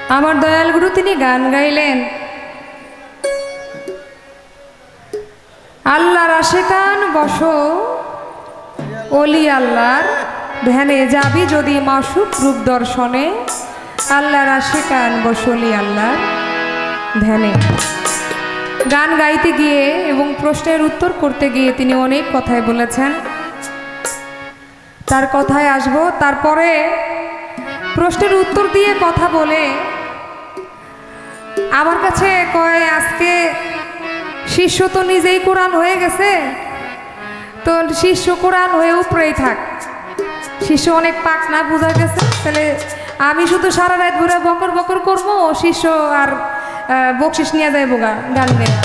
আমার দয়াল গুরু তিনি গান গাইলেন, আল্লাহর আশিকান বসো ওলি আল্লাহর ধ্যানে যাবি যদি মাসুক রূপ দর্শনে, আল্লাহর আশিকান বসো ওলি আল্লাহর ধ্যানে। গান গাইতে গিয়ে এবং প্রশ্নের উত্তর করতে গিয়ে তিনি অনেক কথাই বলেছেন, তার কথায় আসবো। তারপরে প্রশ্নের উত্তর দিয়ে কথা বলে আমার কাছে কয়, আজকে শিষ্য তো নিজেই কোরআন হয়ে গেছে, তো শিষ্য কোরআন হয়ে উপরেই থাক, শিষ্য অনেক পাক না বোঝা গেছে, তাহলে আমি শুধু সারা রাত ঘুরে বকর বকর করবো, শিষ্য আর বকশিস নিয়ে যায় বোগা গান নিয়ে।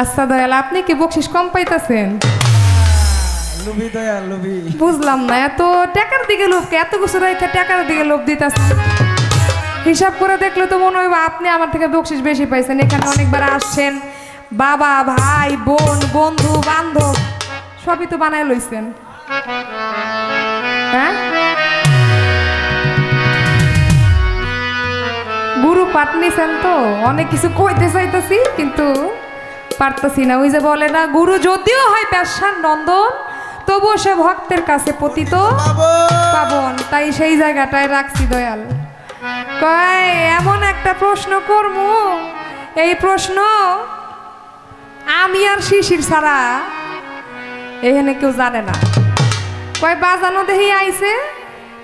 আচ্ছা দয়াল, আপনি কি বকশিস কম পাইতেছেন? বুঝলাম না, এত টাকার দিকে লোভ, এত কিছু রেখে টাকার দিকে লোভ দিতেছে। হিসাব করে দেখলে তো মনে হয় আপনি আমার থেকে বকশিস বেশি পাইছেন। এখানে অনেকবার আসছেন, বাবা ভাই বোন বন্ধু বান্ধব সবই তো বানায় লইছেন। হ্যাঁ, গুরু পাঠ নিছেন তো, অনেক কিছু কইতে চাইতেছি কিন্তু পারতেছি না। ওই যে বলে না, গুরু যদিও হয় ব্যবসার নন্দন, তবুও সে ভক্তের কাছে পতিত পাবন। তাই সেই জায়গাটায় রাখছি দয়াল। কয় এমন একটা প্রশ্ন করবো, এই প্রশ্ন আমি আর শিশির ছাড়া এখানে কেউ জানে না। কয় বাজানো দেখি আইছে,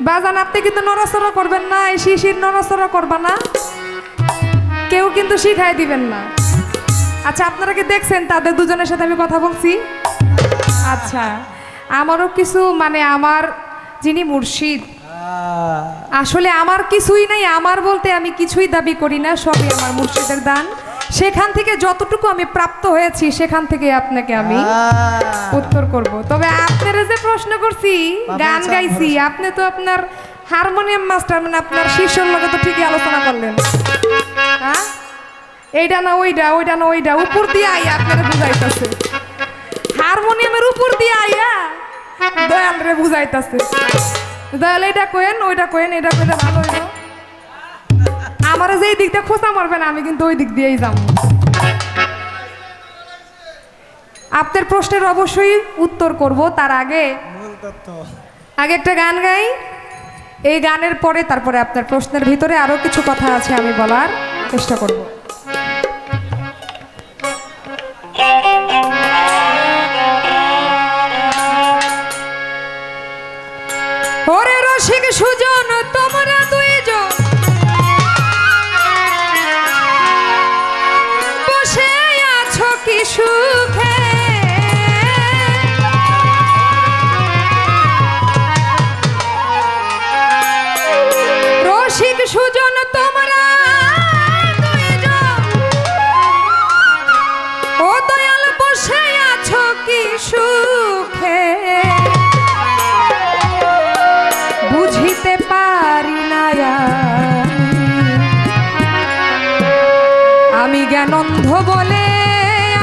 বাজান আপনি কিন্তু নড়াচড়া করবেন না, এই শিশির নড়াচড়া করবা না, কেউ কিন্তু শিখাই দিবেন না। আচ্ছা, আপনারা কি দেখছেন তাদের দুজনের সাথে আমি কথা বলছি? আচ্ছা, আমারও কিছু মানে আমার যিনি মুর্শিদ, আসলে আমার কিছুই নাই, আমার বলতে আমি কিছুই দাবি করি না, সবই আমার মুর্শিদের দান। সেখান থেকে যতটুকু আমি প্রাপ্ত হয়েছি সেখান থেকে আপনাকে আমি উত্তর করব। তবে আপনারা যে প্রশ্ন করছি, গান গাইছি, আপনি তো আপনার হারমোনিয়াম মাস্টার, মানে আপনার শিষ্যর লগে তো ঠিকই আলোচনা করলেন। হ্যাঁ, এইটা না ওইটা, ওইটা না ওইটা, উপর দিয়ে আইয়া আপনারা বুঝাইতেছে, হারমোনিয়ামের উপর দিয়ে আইয়া দয়াল রে বুঝাইতেছে, দয়াল এইটা কোয়েন ওইটা কোয়েন, এটা কইলে ভালো হইল। আমার যেই দিক দিয়ে খোঁচা মারবেন আমি কিন্তু ওই দিক দিয়েই যাব। আপনার প্রশ্নের অবশ্যই উত্তর করব, তার আগে একটা গান গাই। এই গানের পরে তারপরে আপনার প্রশ্নের ভিতরে আরো কিছু কথা আছে, আমি বলার চেষ্টা করব। ওরে রসিক সুজন তোমরা দুইজন বসে আছো কি সুখে, রসিক সুজন তোমরা দুইজন, ও দয়াল বসে আছো কি সুখে, বুঝিতে পারি না আমি জ্ঞানন্ধ বলে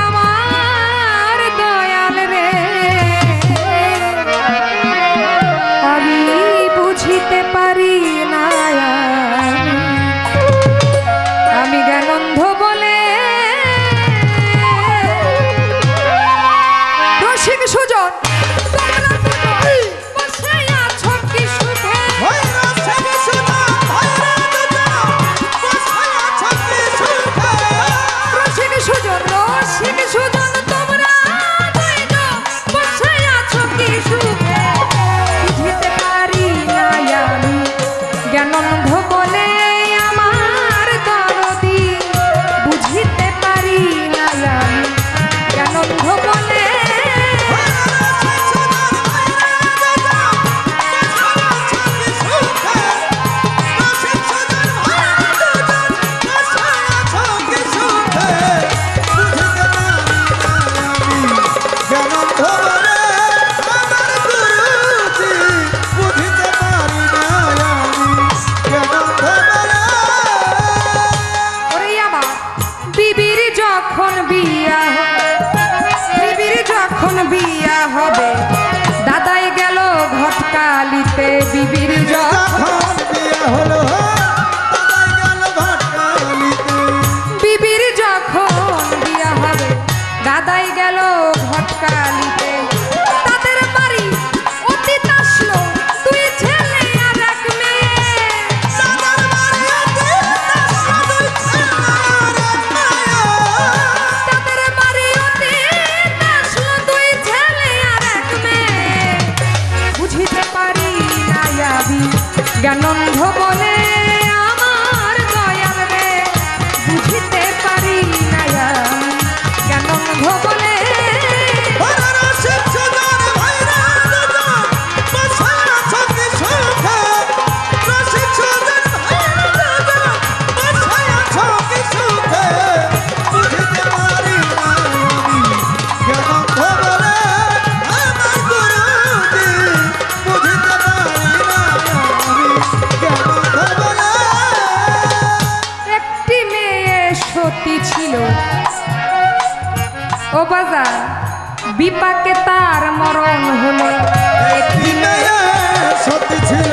আমার দয়াল রে, আমি বুঝিতে পারি না আমি জ্ঞানন্ধ বলে। রসিক সুজন জ্ঞানন্ধ বলে আমার দরদি, বুঝিতে পারি না আমি জ্ঞানন্ধ বলে। Come on. সতী ছিল। ও বাজার বিপাকে তার মরণ হলো। একটি মেয়ে সতী ছিল,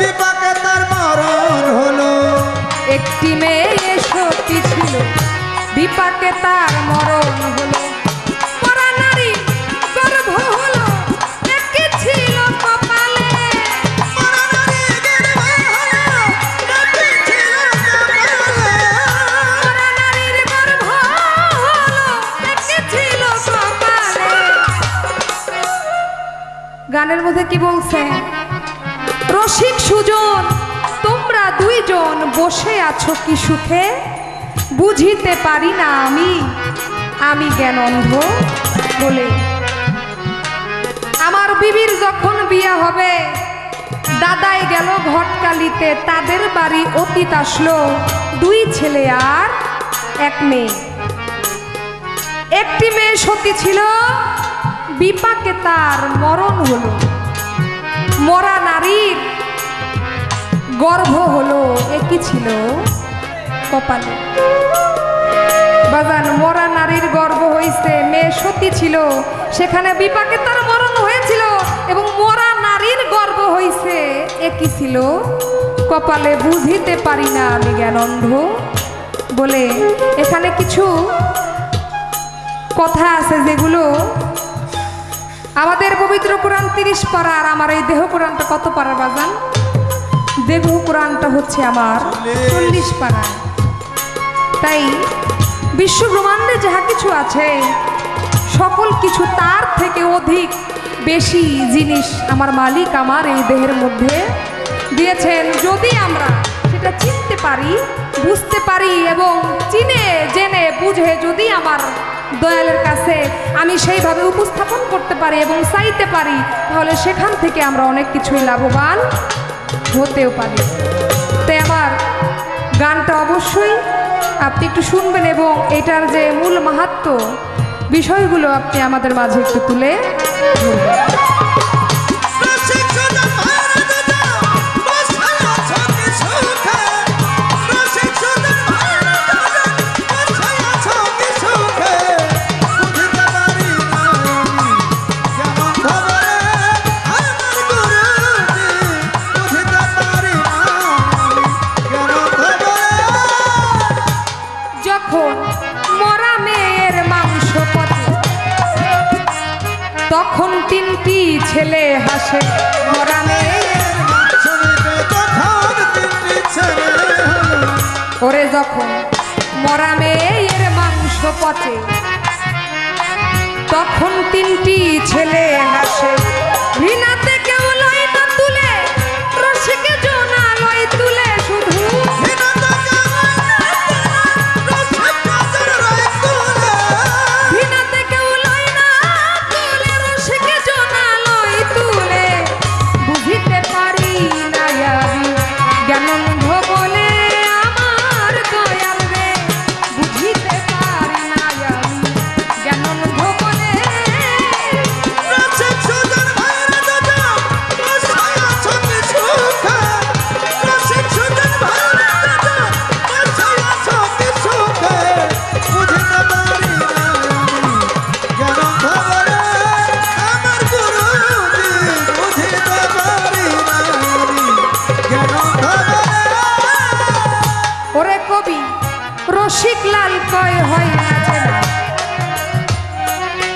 বিপাকে তার মরণ হলো। একটি মেয়ে সতী ছিল, বিপাকে তার মরণ হলো। মরা নারী গর্ভ হলো, একই ছিল কপালে। মরা নারী গর্ভ হলো, একই ছিল কপালে। মরা নারীর গর্ভ হলো, একই ছিল কপালে। গানের মধ্যে কি বলছে? রসিক সুজন তোমরা দুইজন বসে আছো কি সুখে, বুঝিতে পারি না আমি জ্ঞান অন্ধ বলে। আমার বিবির যখন বিয়ে হবে, দাদাই গেল ঘটকালিতে, তাদের বাড়ি অতীত আসলো, দুই ছেলে আর এক মেয়ে। একটি মেয়ে সতী ছিল, বিপাকে তার মরণ হলো। মরা নারীর গর্ভ হলো, একই ছিল কপালে। বাজান মরা নারীর গর্ভ হয়েছে, মেয়ে সতী ছিল, সেখানে বিপাকে তার মরণ হয়েছিল, এবং মরা নারীর গর্ভ হয়েছে, একই ছিল কপালে। বুঝিতে পারি না আমি জ্ঞান অন্ধ বলে। এখানে কিছু কথা আছে যেগুলো আমাদের পবিত্র কোরআন 30 পারা, আর আমার এই দেহ কোরআনটা কত পারা বাজান? দেহ কোরআনটা হচ্ছে আমার 40 পারা। তাই বিশ্ব ব্রহ্মাণ্ডে যাহা কিছু আছে, সকল কিছু তার থেকে অধিক বেশি জিনিস আমার মালিক আমার এই দেহের মধ্যে দিয়েছেন। যদি আমরা সেটা চিনতে পারি, বুঝতে পারি, এবং চিনে জেনে বুঝে যদি আমার দয়ালের কাছে আমি সেইভাবে উপস্থাপন করতে পারি এবং চাইতে পারি, তাহলে সেখান থেকে আমরা অনেক কিছুই লাভবান হতেও পারি। তাই আমার গানটা অবশ্যই আপনি একটু শুনবেন, এবং এটার যে মূল মাহাত্ম্য বিষয়গুলো আপনি আমাদের মাঝে একটু তুলে ধরবেন। তখন তিনটি ছেলে হাসে, মরা মেয়ের ওরে যখন মরা মেয়ের মাংস পচে, তখন তিনটি ছেলে হাসে। ঘৃণাতে কেউ লয় না তুলে, রসিকে জোনা লয় তুলে, শুধু ঘৃণাতে কেউ লয় না তুলে, রসিকে জোনা লয় তুলে। বুঝিতে পারি না আমি জ্ঞানন্ধ বলে আমার দয়াল রে, বুঝিতে পারি না আমি জ্ঞানন্ধ বলে। ওরে কবি রসিক লাল কয় হয় নাচে না,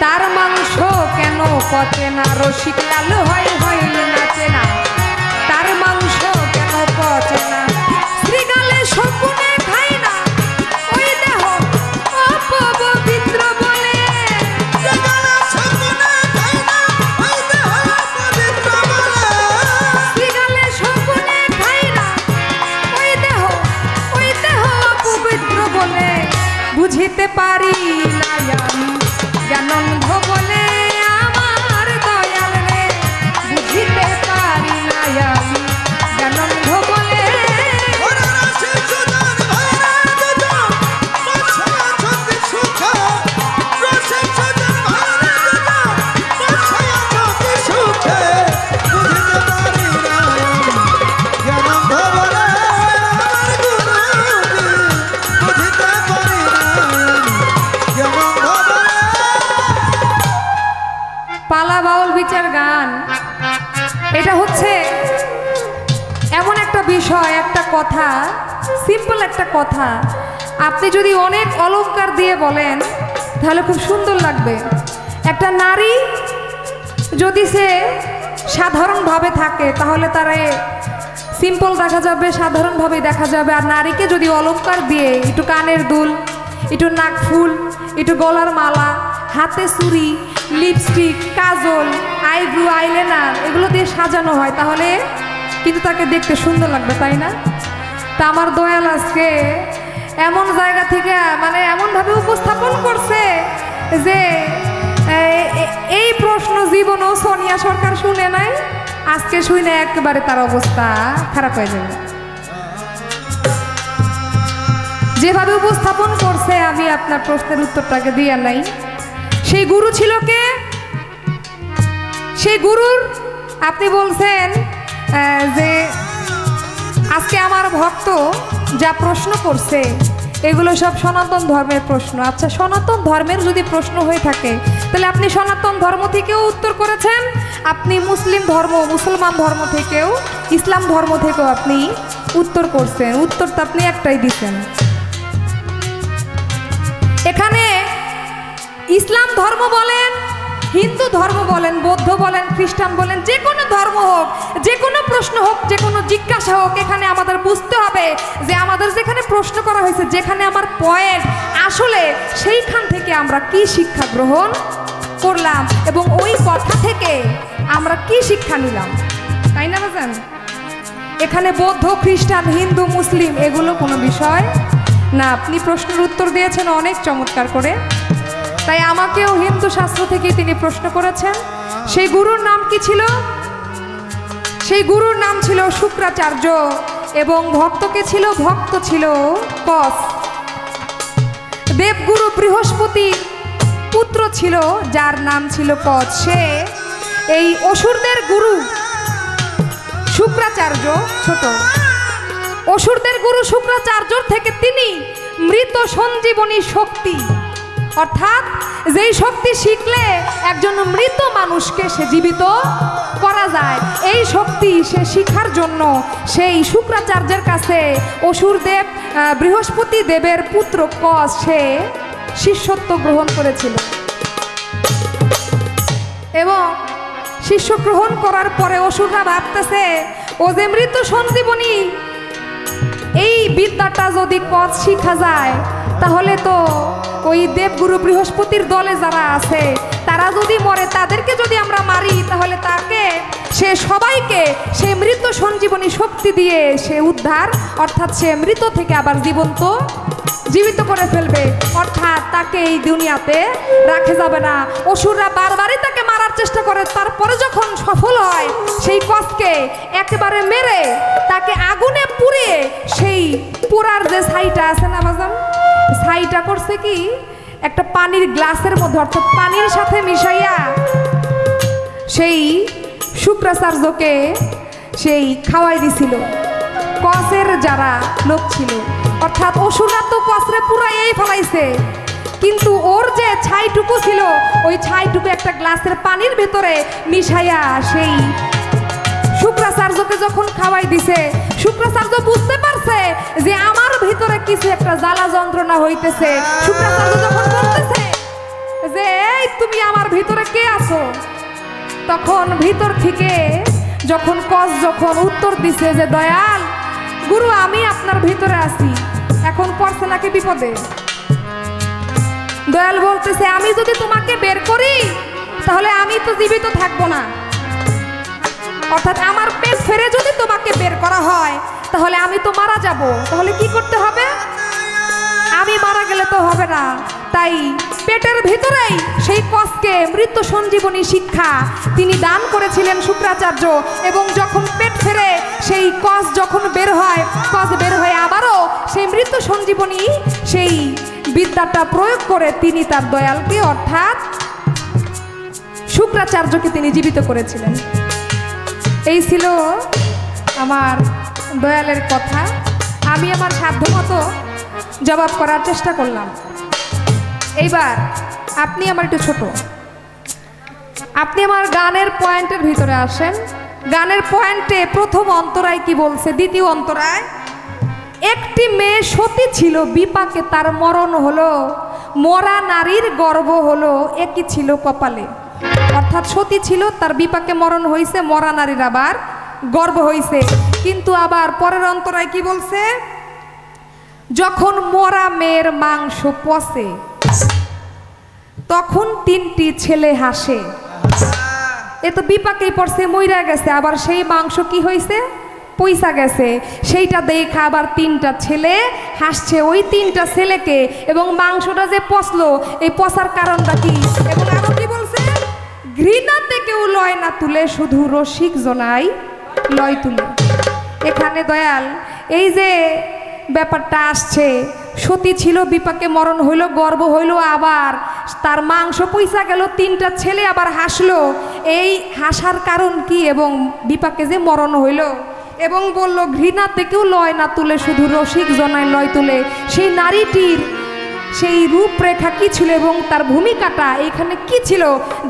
তার মাংস কেন পচে না? রসিক লাল হয় নাচে না, তার মাংস কেন পচে না? শ্রীগালে শকুনে খায় না, ওই দেহ অপবিত্র বলে। শ্রীগালে শকুনে খায় না, ওই দেহ অপবিত্র বলে। বুঝিতে পারি না আমি জ্ঞানন্ধ বলে আমার দয়াল রে, বুঝিতে পারি না আমি জ্ঞানন্ধ বলে। সিম্পল একটা কথা আপনি যদি অনেক অলংকার দিয়ে বলেন তাহলে খুব সুন্দর লাগবে। একটা নারী যদি সে সাধারণভাবে থাকে তাহলে তারে সিম্পল দেখা যাবে, সাধারণভাবে দেখা যাবে। আর নারীকে যদি অলংকার দিয়ে একটু কানের দুল, একটু নাকফুল, একটু গলার মালা, হাতে চুড়ি, লিপস্টিক, কাজল, আইব্রু, আইলাইনার এগুলো দিয়ে সাজানো হয় তাহলে কিন্তু তাকে দেখতে সুন্দর লাগবে, তাই না? তা আমার দয়াল আজকে এমন জায়গা থেকে মানে এমনভাবে উপস্থাপন করছে যে এই প্রশ্ন জীবনও সোনিয়া সরকার শুনে নাই, আজকে শুনে একেবারে তার অবস্থা খারাপ হয়ে যাবে। যেভাবে উপস্থাপন করছে আমি আপনার প্রশ্নের উত্তরটাকে দিয়ে নাই। সেই গুরু ছিল কে? সেই গুরুর আপনি বলছেন যে আজকে আমার ভক্ত যা প্রশ্ন করছে এগুলো সব সনাতন ধর্মের প্রশ্ন। আচ্ছা, সনাতন ধর্মের যদি প্রশ্ন হয়ে থাকে তাহলে আপনি সনাতন ধর্ম থেকেও উত্তর করেছেন, আপনি মুসলমান ধর্ম থেকেও, ইসলাম ধর্ম থেকেও আপনি উত্তর করছেন। উত্তর তো আপনি একটাই দিচ্ছেন। এখানে ইসলাম ধর্ম বলেন, হিন্দু ধর্ম বলেন, বৌদ্ধ বলেন, খ্রিস্টান বলেন, যে কোনো ধর্ম হোক, যে কোনো প্রশ্ন হোক, যে কোনো জিজ্ঞাসা হোক, এখানে আমাদের বুঝতে হবে যে আমাদের যেখানে প্রশ্ন করা হয়েছে, যেখানে আমার পয়েন্ট আসলে সেইখান থেকে আমরা কি শিক্ষা গ্রহণ করলাম এবং ওই কথা থেকে আমরা কি শিক্ষা নিলাম, তাই না বুঝেন? এখানে বৌদ্ধ, খ্রিস্টান, হিন্দু, মুসলিম এগুলো কোনো বিষয় না। আপনি প্রশ্নের উত্তর দিয়েছেন অনেক চমৎকার করে, তাই আমাকেও হিন্দু শাস্ত্র থেকে তিনি প্রশ্ন করেছেন। সেই গুরুর নাম কি ছিল? সেই গুরুর নাম ছিল শুক্রাচার্য এবং ভক্ত ছিল কস। দেবগুরু বৃহস্পতি পুত্র ছিল যার নাম ছিল কস। সে এই অসুরদের গুরু শুক্রাচার্য, ছোট অসুরদের গুরু শুক্রাচার্যর থেকে তিনি মৃত সঞ্জীবনী শক্তি, অর্থাৎ যেই শক্তি শিখলে একজন মৃত মানুষকে সে জীবিত করা যায়, এই শক্তি সে শিখার জন্য সেই শুক্রাচার্যের কাছে অসুরদেব বৃহস্পতি দেবের পুত্র কস সে শিষ্যত্ব গ্রহণ করেছিল। এবং শিষ্য গ্রহণ করার পরে অসুররা ভাবতেছে ও যে মৃত সঞ্জীবনী, এই বিদ্যাটা যদি কস শিখা যায় তাহলে তো ওই দেবগুরু বৃহস্পতির দলে যারা আছে তারা যদি মরে, তাদেরকে যদি আমরা মারি তাহলে তাকে সে সবাইকে সে মৃত সঞ্জীবনী শক্তি দিয়ে সে উদ্ধার, অর্থাৎ সে মৃত থেকে আবার জীবিত করে ফেলবে, অর্থাৎ তাকে এই দুনিয়াতে রাখা যাবে না। অসুররা বারবারই তাকে মারার চেষ্টা করে, তারপরে যখন সফল হয় সেই কসকে একেবারে মেরে তাকে আগুনে পুড়িয়ে সেই পোড়ার যে ছাইটা আছে না বাজান, ছাইটা করছে কি একটা পানির গ্লাসের মধ্যে, অর্থাৎ পানির সাথে মিশাইয়া সেই শুক্রাচার্যকে সেই খাওয়াই দিছিল কসের যারা লোক ছিল। অর্থাৎ অসুররা তো কসরে পুরাই ফেলাইছে, কিন্তু ওর যে ছাইটুকু ছিল ওই ছাইটুকু একটা গ্লাসের পানির ভেতরে মিশাইয়া সেই শুক্রাচার্যকে যখন খাওয়াই দিছে, শুক্রাচার্য বুঝতে পারছে যে আমার ভিতরে কিছু একটা জ্বালা যন্ত্রণা হইতেছে। শুক্রাচার্য যখন বলতেছে যে এই তুমি আমার ভিতরে কে আছো, তখন ভিতর থেকে যখন কস যখন উত্তর দিছে যে দয়াল গুরু আমি আপনার ভিতরে আছি, এখন পড়ছে নাকি বিপদে। দয়াল বলতেছে আমি যদি তোমাকে বের করি তাহলে আমি তো জীবিত থাকবো না, অর্থাৎ আমার পেট ফেরে যদি তোমাকে বের করা হয় তাহলে আমি তো মারা যাব। তাহলে কি করতে হবে? আমি মারা গেলে তো হবে না, তাই পেটের ভিতরেই সেই কসকে মৃত সঞ্জীবনী শিক্ষা তিনি দান করেছিলেন শুক্রাচার্য। এবং যখন পেট ফেরে সেই কস যখন বের হয়, কস বের হয়ে আবারও সেই মৃত সঞ্জীবনী সেই বিদ্যাটা প্রয়োগ করে তিনি তার দয়ালকে অর্থাৎ শুক্রাচার্যকে তিনি জীবিত করেছিলেন। এই ছিল আমার দয়ালের কথা। আমি আমার সাধ্যমতো জবাব করার চেষ্টা করলাম। এইবার আপনি আমার একটু ছোট, আপনি আমার গানের পয়েন্টের ভিতরে আসেন। গানের পয়েন্টে প্রথম অন্তরায় কি বলছে, দ্বিতীয় অন্তরায় একটি মেয়ে সতী ছিল, বিপাকে তার মরণ হলো, মরা নারীর গর্ভ হলো, একই ছিল কপালে। অর্থাৎ সতী ছিল, তার বিপাকে মরণ হয়েছে, মরা নারীর আবার গর্ভ হয়েছে। কিন্তু আবার পরের অন্তরায় কি বলছে, যখন মরা মেয়ের মাংস পচে তখন 3টি ছেলে হাসে। এ তো বিপাকেই পড়ছে, মইরা গেছে, আবার সেই মাংস কি হয়েছে, পয়সা গেছে। সেইটা দেখা আবার 3টা ছেলে হাসছে, ওই 3টা ছেলেকে। এবং মাংসটা যে পচলো, এই পচার কারণটা কি? এবং আরো কি বলছে, ঘৃণাতে কেউ লয় না তুলে, শুধু রসিক জনাই লয় তুলে। এখানে দয়াল এই যে ব্যাপারটা আসছে, সতী ছিল, বিপাকে মরণ হইল, গর্ভ হইল, আবার তার মাংস পয়সা গেল, 3টা ছেলে আবার হাসলো। এই হাসার কারণ কি? এবং বিপাকে যে মরণ হইল, এবং বলল ঘৃণাতে কেউ লয় না তুলে, শুধু রসিক জনায় লয় তুলে। সেই নারীটির সেই রূপরেখা কি ছিল এবং তার ভূমিকাটা এখানে কি ছিল,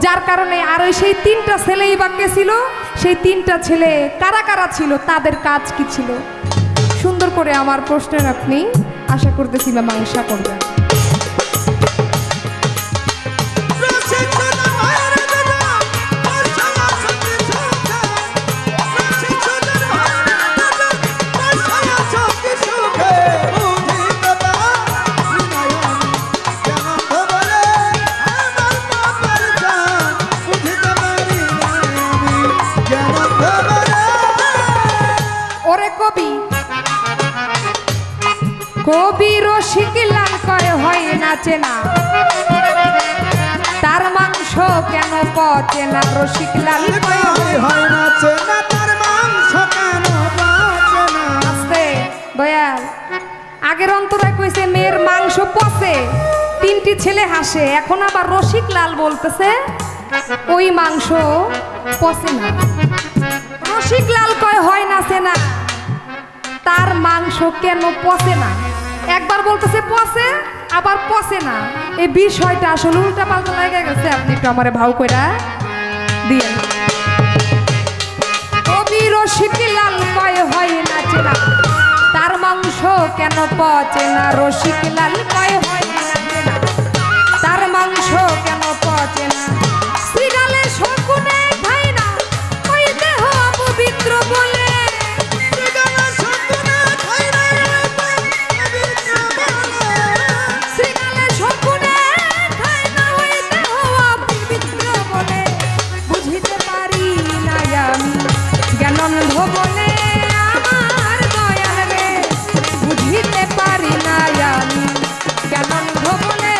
যার কারণে আর ওই সেই 3টা ছেলেই বাক্যে ছিল। সেই 3টা ছেলে কারা কারা ছিল, তাদের কাজ কি ছিল? সুন্দর করে আমার প্রশ্নের আপনি আশা করতেছি মীমাংসা করবেন। ওরে কবি, কবি রসিক লাল কয় হয় নাচে না, তার মাংস কেন পচে না? রসিক লাল কয় হয় না চেনা, তার মাংস কেন বাঁচে না? আস্তে দয়াল, আগের অন্তরায় কইছে মেয়ের মাংস পচে, 3টি ছেলে হাসে। এখন আবার রসিক লাল বলতেছে ওই মাংস পচে না। রসিক লাল কয় হয় নাচে না, তার মাংস কেন পচে না? একবার বলতেছে পচে, আবার পচে না। এই বিষয়টা আসলে উল্টা পাল্টা লেগে গেছে, আপনি একটু আমারে ভাও কইরা দিয়ে। কবি রসিক লাল কয় হয় নাচে না, তার মাংস কেন পচে না? রসিক লাল কয় হয় নাচে না, তার মাংস কেন পচে না? শ্রীগালে শকুনে খায় না, ওই দেহ পবিত্র বলে। শ্রীগালে শকুনে খায় না, ওই দেহ পবিত্র বলে। বুঝিতে পারি না আমি জ্ঞানন্ধ বলে, আমার দয়াল রে, বুঝিতে পারি না আমি জ্ঞানন্ধ বলে।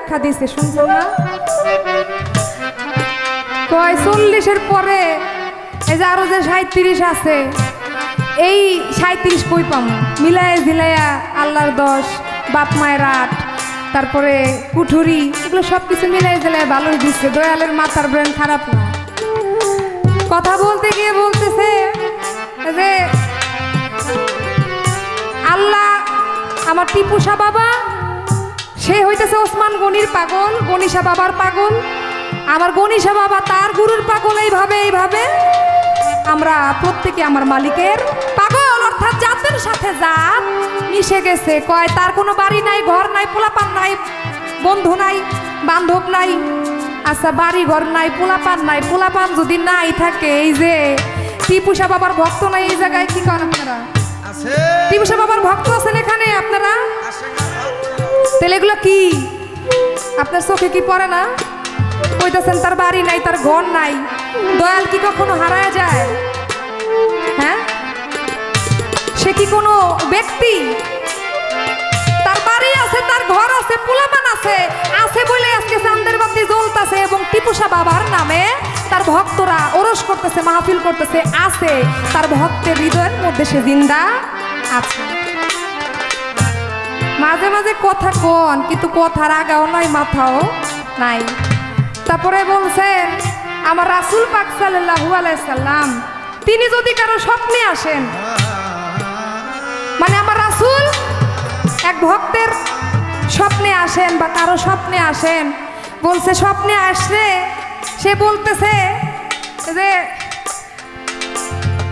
পরীক্ষা দিছে, শুনছো না? কয় 40-এর পরে এই যে আরো যে 37 আছে, এই 37 কই পামু? মিলায় ঝিলাইয়া আল্লাহর 10, বাপ মায়ের 8, তারপরে কুঠুরি, এগুলো সব কিছু মিলাই ঝিলায় ভালোই দিচ্ছে। দয়ালের মাথার ব্রেন খারাপ না। কথা বলতে গিয়ে বলতেছে যে আল্লাহ আমার টিপুসা বাবা, সে হইতেছে ওসমান গনির পাগল, গনিশা বাবার পাগল। আমার গনিশা বাবা তার গুরুর পাগল। এইভাবে আমরা প্রত্যেকে আমার মালিকের পাগল, অর্থাৎ জাতের সাথে জাত মিশে গেছে। কয় তার কোনো বাড়ি নাই, ঘর নাই, পোলাপান নাই, বন্ধু নাই, বান্ধব নাই। আচ্ছা, বাড়ি ঘর নাই, পোলাপান নাই, পোলাপান যদি নাই থাকে, এই যে টিপুসা বাবার ভক্ত নাই এই জায়গায়, কি করেন আপনারা? টিপুসা বাবার ভক্ত আছেন এখানে আপনারা? তাহলে এগুলো কি আপনার চোখে কি পড়ে না? কইতাছেন তার বাড়ি নাই, তার ঘর নাই। দয়াল কি কখনো হারায় যায়? হ্যাঁ, সে কি কোনো ব্যক্তি? তার বাড়ি আছে, তার ঘর আছে, পোলাপান আছে, আছে বলে আজকে চাঁদের বাতি জ্বলতেছে এবং টিপুসা বাবার নামে তার ভক্তরা ওরস করতেছে, মাহফিল করতেছে। আছে, তার ভক্তের হৃদয়ের মধ্যে সে জিন্দা আছে। মাঝে মাঝে কথা কন, কিন্তু কথার আগাও নয়, মাথাও নাই। তারপরে বলছেন আমার রাসূল পাক সাল্লাল্লাহু আলাইহি সাল্লাম, তিনি যদি কারো স্বপ্নে আসেন, মানে আমার রাসূল এক ভক্তের স্বপ্নে আসেন বা কারো স্বপ্নে আসেন, বলছে স্বপ্নে আসলে সে বলতেছে যে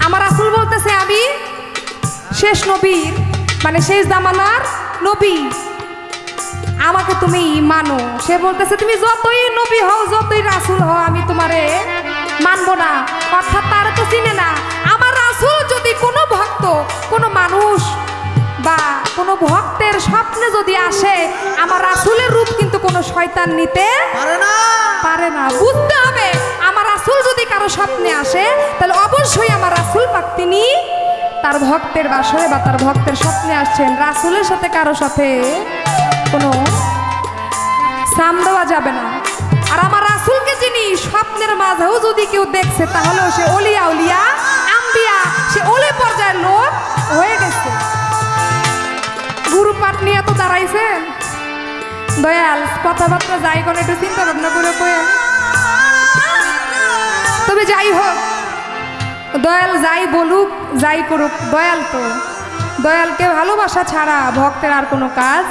আমার রাসূল বলতেছে আমি শেষ নবীর, মানে শেষ জামানার নবী, আমাকে তুমি মানো। সে বলতেছে তুমি যতই নবী হও, যতই রাসূল হও, আমি তোমারে মানবো না। অর্থাৎ তারা তো চিনে না। আমার রাসূল যদি কোনো ভক্ত, কোনো মানুষ বা কোনো ভক্তের স্বপ্নে যদি আসে, আমার রাসূলের রূপ কিন্তু কোনো শয়তান নিতে পারে না। বুঝতে হবে, আমার রাসূল যদি কারো স্বপ্নে আসে, তাহলে অবশ্যই আমার রাসূল পাক তিনি তার ভক্তের বাসরে বা তার ভক্তের স্বপ্নে আসছেন। রাসূলের সাথে কারো সাথে কোনো সাম দেওয়া যাবে না। আর আমার রাসূলকে যিনি স্বপ্নের মাঝেও যদি কেউ দেখছে, তাহলেও সে অলিয়া উলিয়া আম্বিয়া, সে ওলি পর্যায়ের লোক হয়ে গেছে। গুরু পাঠ নিয়ে তো দাঁড়াইছেন। দয়াল কথাবার্তা যাই করে একটু চিন্তা ভাবনা করে কয়েন। তবে যাই হোক, দয়াল যাই বলুক, যাই করুক, দয়াল তো, দয়ালকে ভালোবাসা ছাড়া ভক্তের আর কোনো কাজ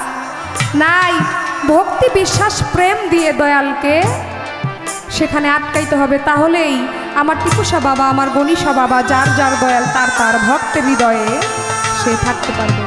নাই। ভক্তি, বিশ্বাস, প্রেম দিয়ে দয়ালকে সেখানে আটকাইতে হবে। তাহলেই আমার টিপুসা বাবা, আমার গনিশা বাবা, যার যার দয়াল, তার তার ভক্তের হৃদয়ে সে থাকতে পারবে।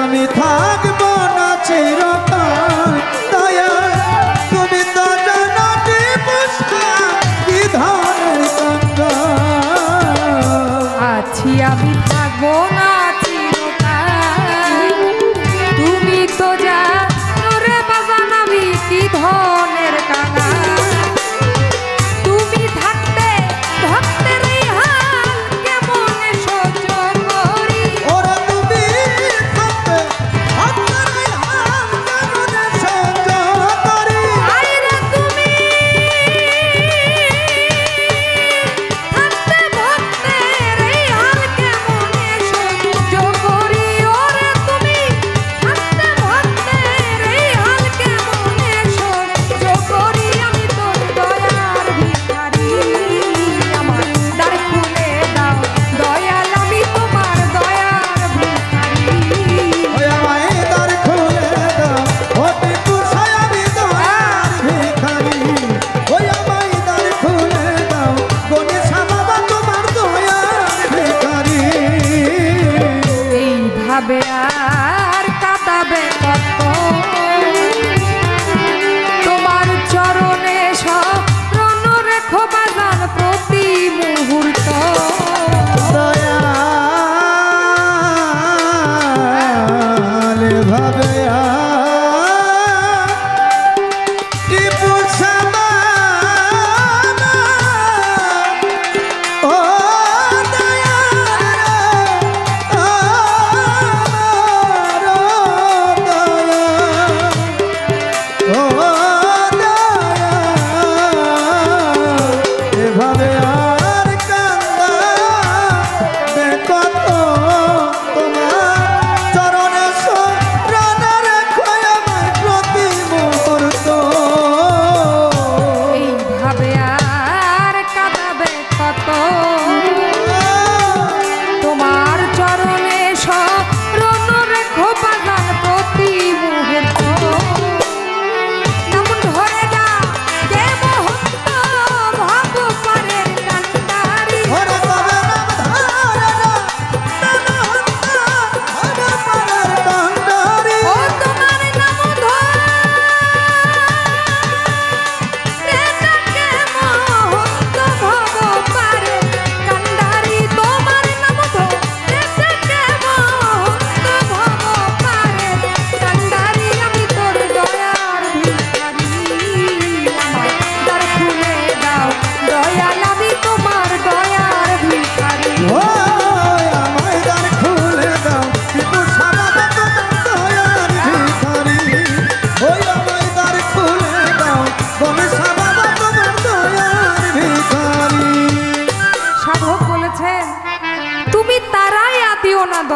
আমি থাকবো না চিরকাল, দয়া তুমি তো জানো টিপুসা কি ধরনের কাঙ্গাল। আছি আমি থাকবো না চিরকাল, তুমি তো জানো রে বাজান আমি কি ধনের কাঙাল। তুমি থাকতে ভক্তের এই হাল কেমন সহ্য করি, ওরা তুমি থাকতে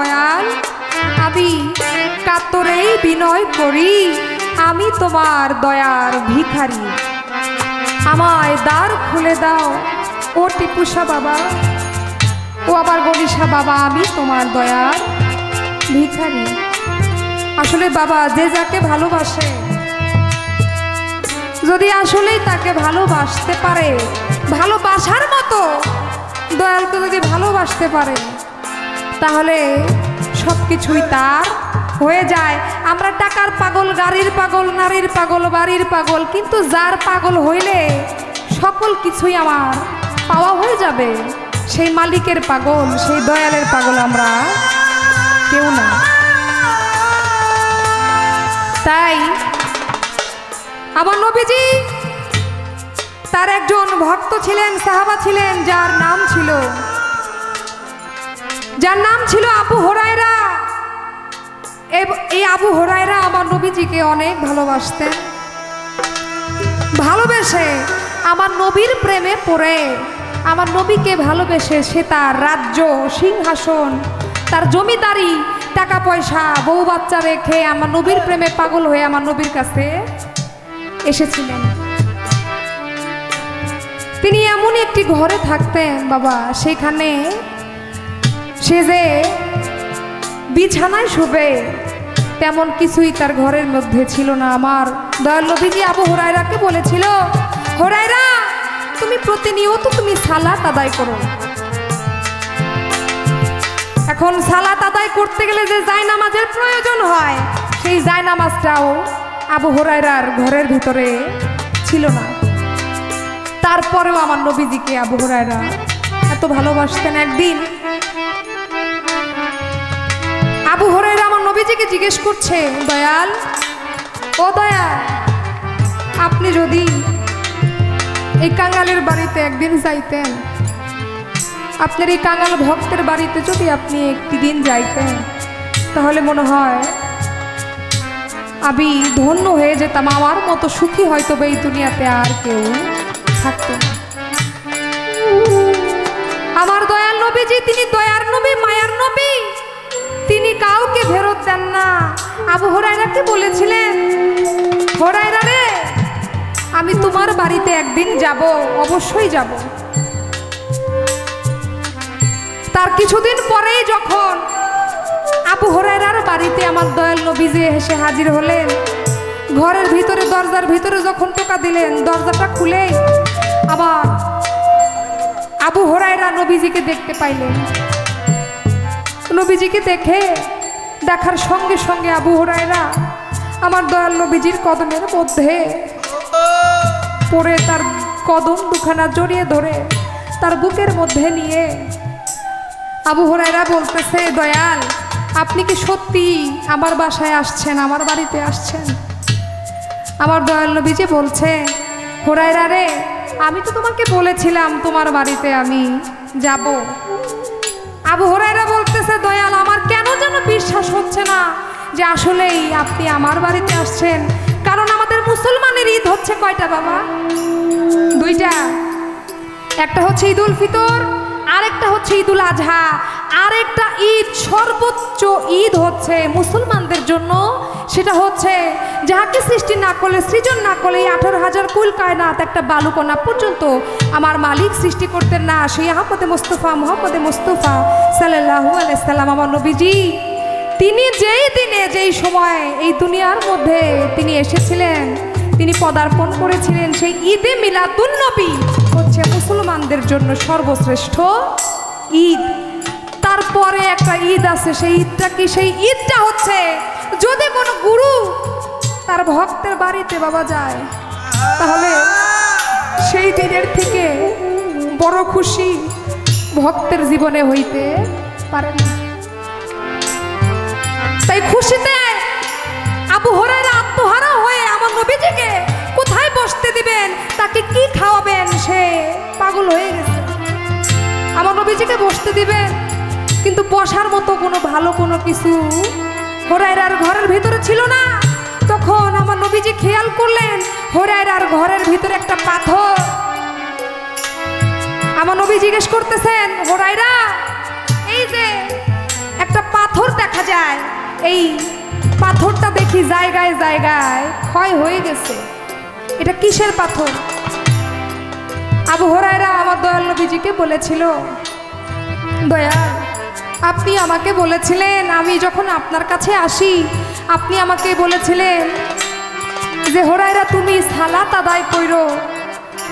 দয়াল, আমি কাতরেই বিনয় করি, আমি তোমার দয়ার ভিখারি, আমায় দ্বার খুলে দাও ও টিপুসা বাবা, ও আবার গণিসা বাবা, আমি তোমার দয়ার ভিখারি। আসলে বাবা, যে যাকে ভালোবাসে, যদি আসলেই তাকে ভালোবাসতে পারে, ভালোবাসার মতো দয়ালকে যদি ভালোবাসতে পারে, তাহলে সব কিছুই তার হয়ে যায়। আমরা টাকার পাগল, গাড়ির পাগল, নারীর পাগল, বাড়ির পাগল, কিন্তু যার পাগল হইলে সকল কিছুই আমার পাওয়া হয়ে যাবে, সেই মালিকের পাগল, সেই দয়ালের পাগল আমরা কেউ না। তাই আমার নবীজি, তার একজন ভক্ত ছিলেন, সাহাবা ছিলেন, যার নাম ছিল আবু হুরায়রা। এই আবু হুরায়রা আমার নবীজিকে অনেক ভালোবাসতেন। ভালোবেসে আমার নবীর প্রেমে পড়ে, আমার নবীকে ভালোবেসে সে তার রাজ্য, সিংহাসন, তার জমিদারি, টাকা পয়সা, বউ বাচ্চা রেখে আমার নবীর প্রেমে পাগল হয়ে আমার নবীর কাছে এসেছিলেন। তিনি এমনই একটি ঘরে থাকতেন বাবা, সেখানে সে যে বিছানায় শোবে তেমন কিছুই তার ঘরের মধ্যে ছিল না। আমার দয়াল নবীজি আবু হুরায়রাকে বলেছিল, হুরায়রা, তুমি প্রতিনিয়ত তুমি সালাত আদায় করো। এখন সালাত আদায় করতে গেলে যে জায়নামাজের প্রয়োজন হয়, সেই জায়নামাজটাও আবু হুরায়রার ঘরের ভিতরে ছিল না। তারপরেও আমার নবীজিকে আবু হুরায়রা এত ভালোবাসতেন। একদিন আবু হুরায়রা আমার নবীজিকে জিজ্ঞেস করছে, দয়াল, ও দয়াল, আপনি যদি এই কাঙালের বাড়িতে একদিন যাইতেন, আপনার এই কাঙাল ভক্তের বাড়িতে যদি আপনি একটি দিন যাইতেন, তাহলে মনে হয় আমি ধন্য হয়ে যেতাম, আমার মতো সুখী হয়তো এই দুনিয়াতে আর কেউ থাকতো না। আমার দয়াল নবীজি, তিনি দয়ার নবী, মায়ার নবী, তিনি কাউকে ফেরত দেন না। আবু হুরায়রাকে বলেছিলেন, হুরায়রা রে, আমি তোমার বাড়িতে একদিন যাব, অবশ্যই যাব। তার কিছুদিন পরেই যখন আবু হুরায়রার বাড়িতে আমার দয়াল নবীজি এসে হাজির হলেন, ঘরের ভিতরে, দরজার ভিতরে যখন টোকা দিলেন, দরজাটা খুলে আবার আবু হুরায়রা নবীজিকে দেখতে পাইলেন। নবীজিকে দেখার সঙ্গে সঙ্গে আবু হুরায়রা আমার দয়াল নবীজির কদমের মধ্যে পড়ে তার কদম দুখানা জড়িয়ে ধরে তার বুকের মধ্যে নিয়ে আবু হুরায়রা বলতেছে, দয়াল, আপনি কি সত্যি আমার বাসায় আসছেন, আমার বাড়িতে আসছেন? আমার দয়াল নবীজি বলছে, হুরায়রা রে, আমি তো তোমাকে বলেছিলাম তোমার বাড়িতে আমি যাব। আবু হুরায়রা বলতেছে, দয়াল, আমার কেন যেন বিশ্বাস হচ্ছে না যে আসলেই আপনি আমার বাড়িতে আসছেন। কারণ আমাদের মুসলমানের ঈদ হচ্ছে কয়টা বাবা? দুইটা। একটা হচ্ছে ঈদুল ফিতর, আরেকটা হচ্ছে ঈদুল আজহা। আরেকটা ঈদ, সর্বোচ্চ ঈদ হচ্ছে মুসলমানদের জন্য, সেটা হচ্ছে যাহাকে সৃষ্টি না করলে, সৃজন না করলে 18,000 কুল কায়নাত একটা বালুকণা পর্যন্ত আমার মালিক সৃষ্টি করতেন না, সেই আহমদে মুস্তফা, মোহাম্মদে মুস্তফা সাল্লাল্লাহু আলাইহি সাল্লাম, আমার নবীজি, তিনি যেই দিনে, যেই সময় এই দুনিয়ার মধ্যে তিনি এসেছিলেন, তিনি পদার্পণ করেছিলেন, সেই ঈদে মিলাদুন নবী হচ্ছে মুসলমানদের জন্য সর্বশ্রেষ্ঠ ঈদ। তারপরে একটা ঈদ আছে, সেই ঈদটা কি? সেই ঈদটা হচ্ছে যদি কোনো গুরু তার ভক্তের বাড়িতে বাবা যায়, তাহলে সেই দিনের থেকে বড় খুশি ভক্তের জীবনে হইতে পারে না। তাই খুশিতে আবু হুরায়রা আত্মহারা হয়ে আমার নবীজিকে কোথায় বসতে দিবেন, তাকে কি খাওয়াবেন, সে পাগল হয়ে গেছে। আমার নবীজিকে বসতে দিবেন, কিন্তু বসার মতো কোনো ভালো কোনো কিছু হুরায়রার ঘরের ভিতরে ছিল না। তখন আমার নবীজি খেয়াল করলেন হুরায়রার ঘরের ভিতরে একটা পাথর। আমার নবী জিজ্ঞেস করতেছেন, হুরায়রা, এই যে একটা পাথর পাথর দেখা যায়, এই পাথরটা দেখি জায়গায় জায়গায় ক্ষয় হয়ে গেছে। এটা কিসের পাথর? আবু হুরায়রা আমার দয়াল নবীজিকে বলেছিল, দয়াল, আপনি আমাকে বলেছিলেন, আমি যখন আপনার কাছে আসি আপনি আমাকে বলেছিলেন যে হুরায়রা তুমি সালাত আদায় করো,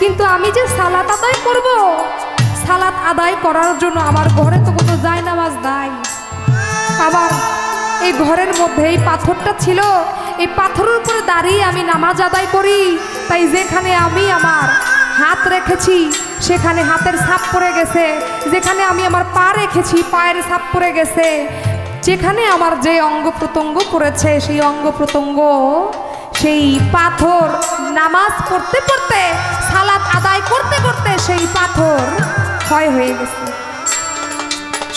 কিন্তু আমি যে সালাত আদায় করব, সালাত আদায় করার জন্য আমার ঘরে তো কোনো জায়নামাজ নাই। আবার এই ঘরের মধ্যে এই পাথরটা ছিল, এই পাথরের উপরে দাঁড়িয়ে আমি নামাজ আদায় করি, তাই যেখানে আমি আমার হাত রেখেছি সেখানে হাতের ছাপ পড়ে গেছে, যেখানে আমি আমার পা রেখেছি পায়ের ছাপ পড়ে গেছে, যেখানে আমার যে অঙ্গ প্রত্যঙ্গ পড়েছে সেই অঙ্গ প্রত্যঙ্গ, সেই পাথর নামাজ পড়তে পড়তে সালাত আদায় করতে করতে সেই পাথর ক্ষয় হয়ে গেছে।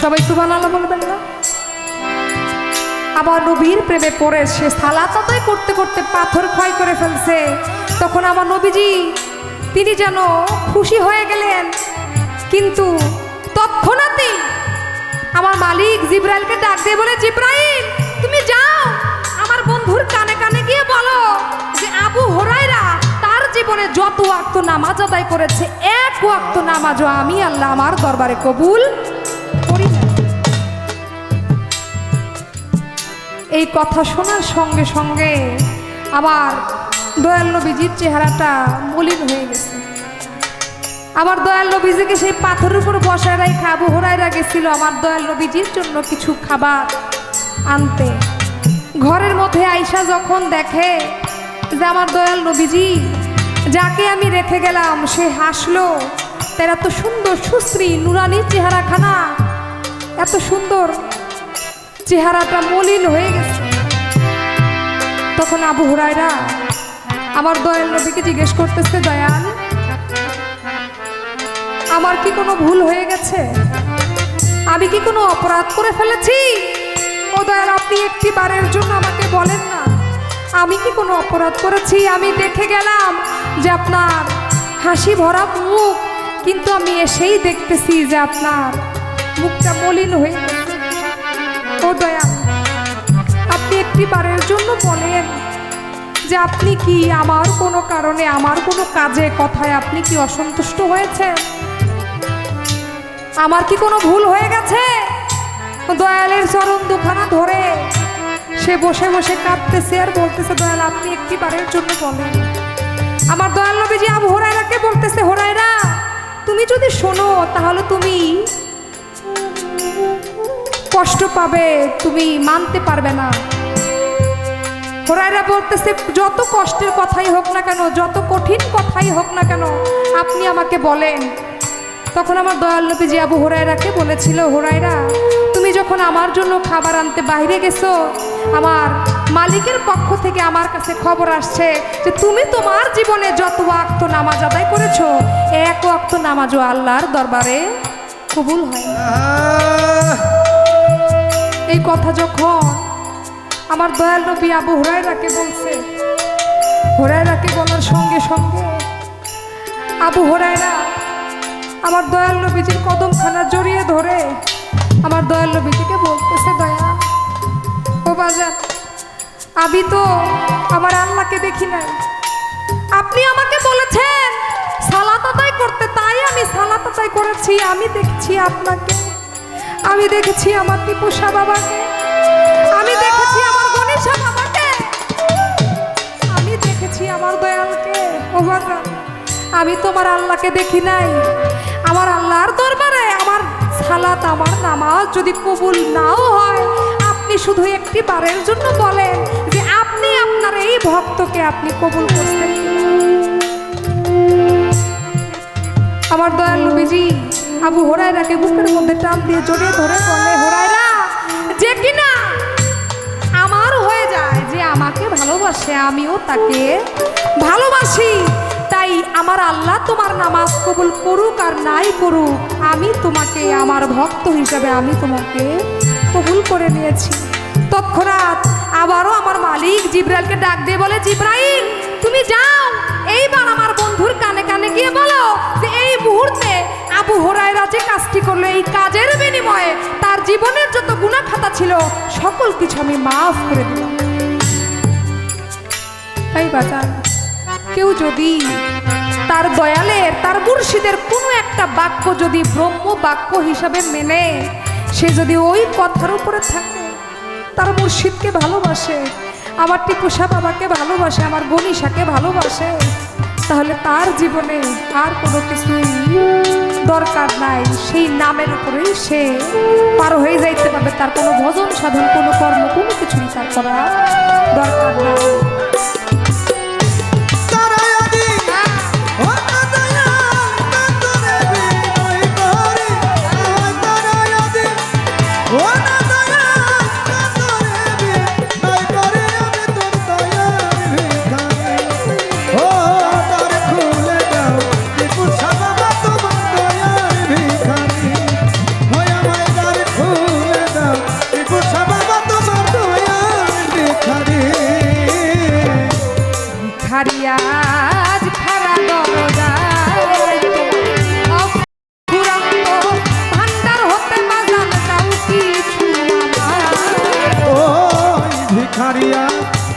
সবাই সুবহানাল্লাহ বলবেন না? আবার নবীর প্রেমে পড়ে সে সালাত আদায় করতে করতে পাথর ক্ষয় করে ফেলছে। তখন আমার নবীজি তিনি যেন খুশি হয়ে গেলেন, কিন্তু তৎক্ষণাৎই আমার মালিক জিব্রাইলকে ডাক দিয়ে বলে, জিব্রাইল তুমি যাও আমার বন্ধুর কানে কানে গিয়ে বলো যে আবু হুরায়রা তার জীবনে যত ওয়াক্ত নামাজ আদায় করেছে এক ওয়াক্ত নামাজও আমি আল্লাহ আমার দরবারে কবুল করি না। এই কথা শোনার সঙ্গে সঙ্গে আমার দয়াল নবীজির চেহারাটা মলিন হয়ে গেছে। আমার দয়াল নবীজিকে সেই পাথরের উপর বসায় রেখে আবু হুরায়রা গেছিল আমার দয়াল নবীজির জন্য কিছু খাবার আনতে। ঘরের মধ্যে আয়সা যখন দেখে যে আমার দয়াল নবীজি যাকে আমি রেখে গেলাম সে হাসলো, তার এত সুন্দর সুশ্রী নুরানির চেহারাখানা, এত সুন্দর চেহারাটা মলিন হয়ে গেছে। তখন আবু হুরায়রা আমার দয়াল নবীকে জিজ্ঞেস করতেছে, দয়াল আমার কি কোনো ভুল হয়ে গেছে? আমি কি কোনো অপরাধ করে ফেলেছি? ও দয়াল আপনি একটি বারের জন্য আমাকে বলেন না, আমি কি কোনো অপরাধ করেছি? আমি দেখে গেলাম যে আপনার হাসি ভরা মুখ, কিন্তু আমি এসেই দেখতেছি যে আপনার মুখটা মলিন হয়ে গেছে। ও দয়াল আপনি একটি বারের জন্য বলেন যে আপনি কি আমার কোনো কারণে আমার কোনো কাজে কথায় আপনি কি অসন্তুষ্ট হয়েছে? আমার কি কোনো ভুল হয়ে গেছে? দয়ালের চরণ দুখানা ধরে সে বসে বসে কাঁদতেছে আর বলতেছে, দয়াল আপনি একটি বারের জন্য বলেন। আমার দয়াল নবীজি আবু হুরায়রাকে বলতেছে, হুরায়রা তুমি যদি শোনো তাহলে তুমি কষ্ট পাবে, তুমি মানতে পারবে না। হুরায়রা বলতেছে, যত কষ্টের কথাই হোক না কেন, যত কঠিন কথাই হোক না কেন, আপনি আমাকে বলেন। তখন আমার দয়াল নবীজি আবু হুরায়রাকে বলেছিল, হুরায়রা তুমি যখন আমার জন্য খাবার আনতে বাইরে গেছো, আমার মালিকের পক্ষ থেকে আমার কাছে খবর আসছে যে তুমি তোমার জীবনে যত ওয়াক্ত নামাজ আদায় করেছো এক ওয়াক্ত নামাজও আল্লাহর দরবারে কবুল হয় না। এই কথা যখন আমার দয়াল নবী আবু হুরায়রাকে বলছে, হুরায়রাকে বলার সঙ্গে সঙ্গে আবু হুরায়রা আমার দয়াল নবীজির কদমখানা জড়িয়ে ধরে আমার দয়াল নবীজিকে বলতেছে, দয়া ও বাজার আমি তো আমার আল্লাহকে দেখি নাই, আপনি আমাকে বলেছেন সালাত আদায় করতে, তাই আমি সালাত আদায় করেছি। আমি দেখছি আপনাকে, আমি দেখেছি আমার টিপুষা বাবাকে, আমি দেখেছি আমার গণেশা বাবাকে, আমি দেখেছি আমার দয়ালকে। ও বাজার আমি তোমার আল্লাহকে দেখি নাই। আমার আল্লাহর দরবারে আমার সালাত আমার নামাজ যদি কবুল নাও হয়, আপনি শুধু একটি বারের জন্য বলেন যে আপনি আপনার এই ভক্তকে আপনি কবুল করছেন। আমার দয়াল নবীজি আবু হুরায়রাকে বুকের মধ্যে টান দিয়ে জড়িয়ে ধরে বলে, হুরায়রা যে কিনা আমার হয়ে যায়, যে আমাকে ভালোবাসে আমিও তাকে ভালোবাসি, তাই আমার আল্লাহ তোমার নামাজ কবুল করুক আর নাই করুক, আমি তোমাকে আমার ভক্ত হিসাবে আমি তোমাকে কবুল করে নিয়েছি। তৎক্ষণাৎ আবারও আমার মালিক জিব্রাইলকে ডাক দিয়ে বলে, জিব্রাইল তুমি যাও এইবার আমার বন্ধুর কানে কানে গিয়ে বলো যে এই মুহূর্তে আবু হুরায়রা যে কাজটি করলো এই কাজের বিনিময়ে তার জীবনের যত গুনাহ খাতা ছিল সকল কিছু আমি মাফ করে দিলাম। তাই বাজান, কেউ যদি তার দয়ালের, তার মুর্শিদের কোনো একটা বাক্য যদি ব্রহ্ম বাক্য হিসাবে মেনে সে যদি ওই কথার উপরে থাকে, তার মুর্শিদকে ভালোবাসে, আমার টিপুসা বাবাকে ভালোবাসে, আমার গণিসাকে ভালোবাসে, তাহলে তার জীবনে আর কোনো কিছুই দরকার নাই। সেই নামের উপরেই সে পার হয়ে যাইতে পারবে। তার কোনো ভজন সাধন, কোনো কর্ম, কোনো কিছুই তার করা দরকার নাই। আজ খারা দরজায় অফুরন্ত ভান্ডার হতে বাজান দাও কিছু আমার। ওই ভিখারিয়া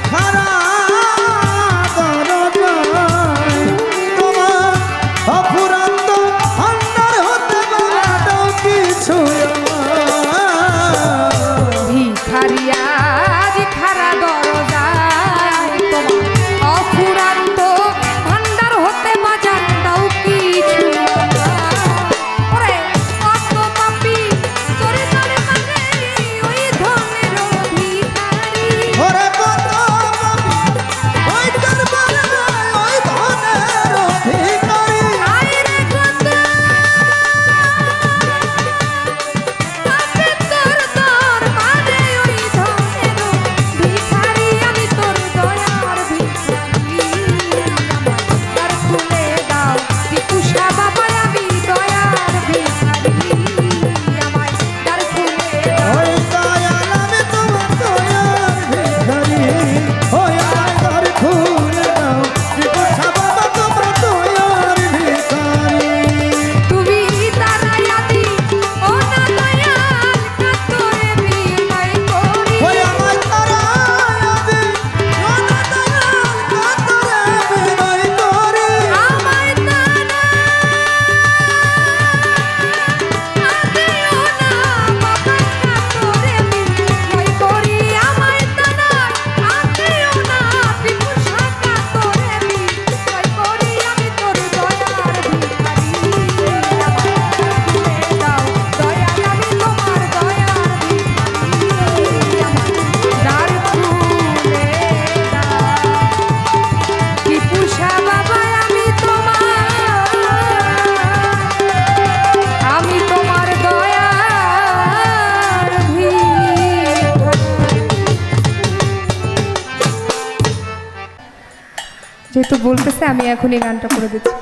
খারা দরজায় তোমার অফুরন্ত ভান্ডার হতে দাও কিছু আমার। ভিখারিয়া আজ খারা দরজায় তোমার অফুরন্ত ভান্ডার হতে বাজান দাও কিছু আমার। ওরে কত পাপী তোরে তোরে মানে ওই ধনের ভিখারি। ওরে কত পাপী ওই দরবারে ওই ধনের ভিখারি। আয় রে কত পাপী তোর দরবারে ওই ধনের ভিখারি। আমি তোর দয়ার ভিখারি, আমার দ্বার খুলে দাও টিপুসা বাবা। আমি দয়ার ভিখারি, আমায় দ্বার খুলে দাও। ওই দয়াল আমি তোমার দয়ার ভিখারি। ওই আমার দ্বার খুলে দাও টিপুসা বাবা তোমার দয়ার ভিখারি। তুমি তারায়াদি ও না দয়াল কাতরে বিনয় করি। ওই আমার তারায়াদি ও না দয়াল কাতরে বিনয় করি। আমায় তারা আদিও না বাবা কাতরে বিনয় করি। আমায় তারা আদিও না টিপুসা কাতরে বিনয় করি। আমি তোর দয়ার ভিখারি, আমায় খুলে দাও দয়াল। আমি তোমার দয়ার ভিখারি, আমায় দ্বার খুলে দাও টিপুসা বাবা। আমি তোমার দয়ার ভিখারি। যেহেতু বলতেছে আমি এখনই গানটা করে দিচ্ছি।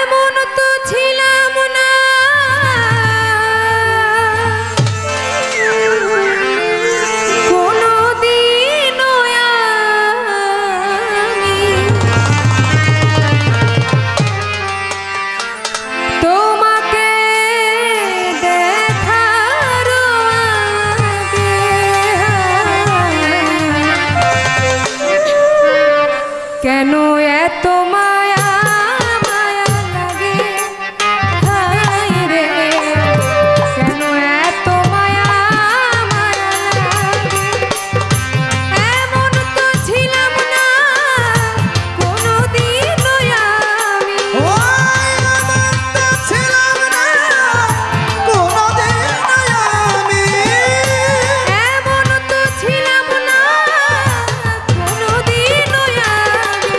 এমন তো ছিলাম না কোনোদিনও আমি, তোমাকে দেখার আগে কেন এত মায়া মায়া লাগে। হায় রে কেন এত মায়া মায়া লাগে। এমন তো ছিলাম না কোনোদিনও আমি। ওই আমার তো ছিলাম না কোনোদিন আমি। এমন তো ছিলাম না কোনোদিনও আমি।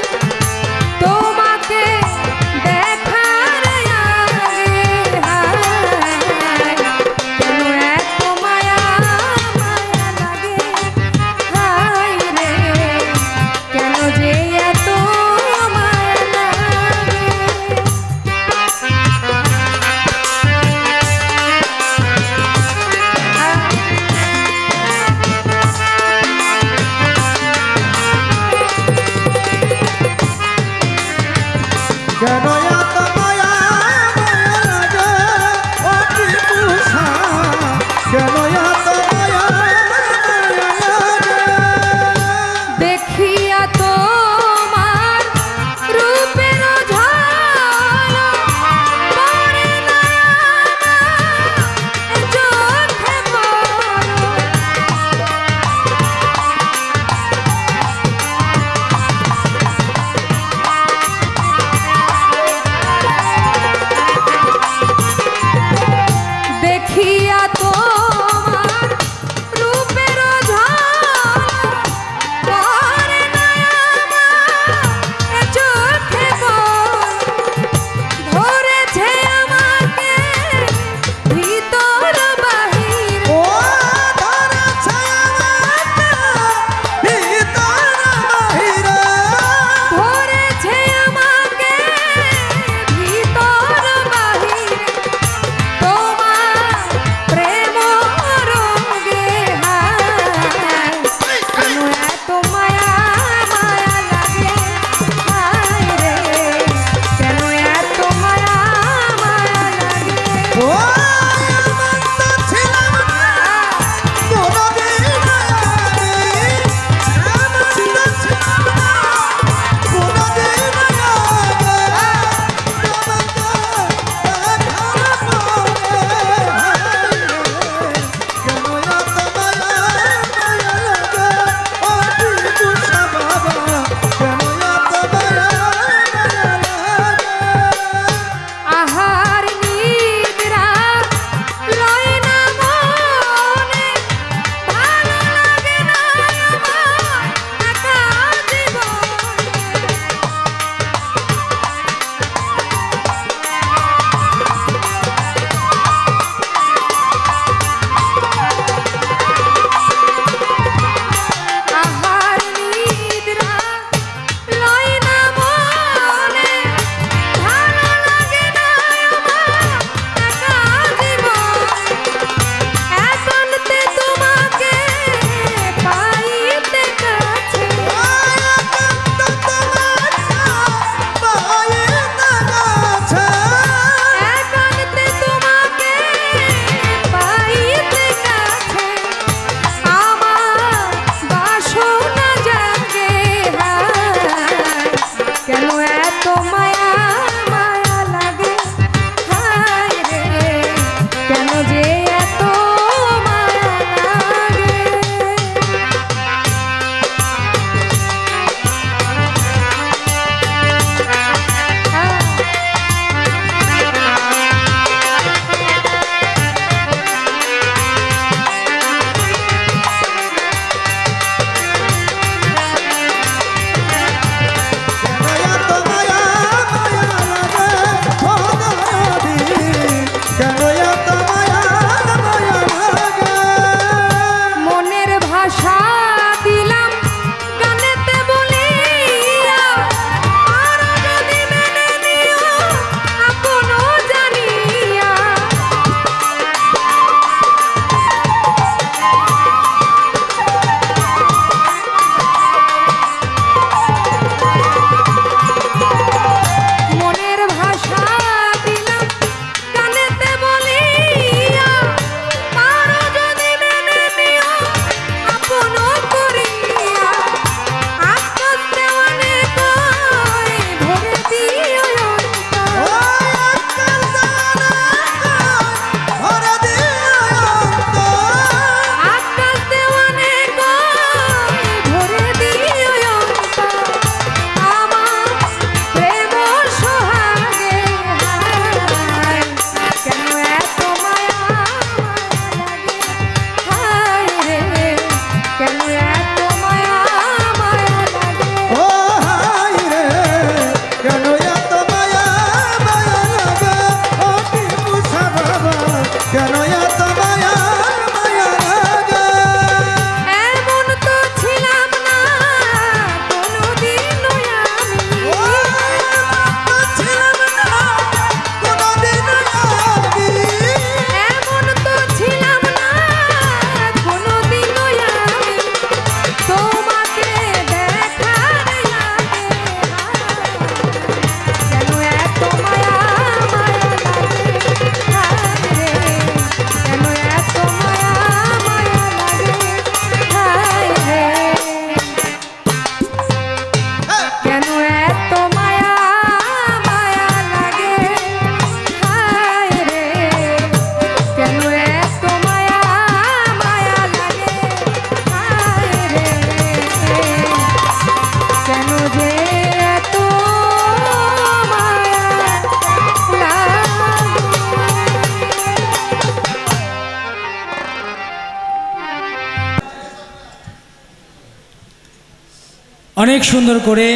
অনেক সুন্দর করে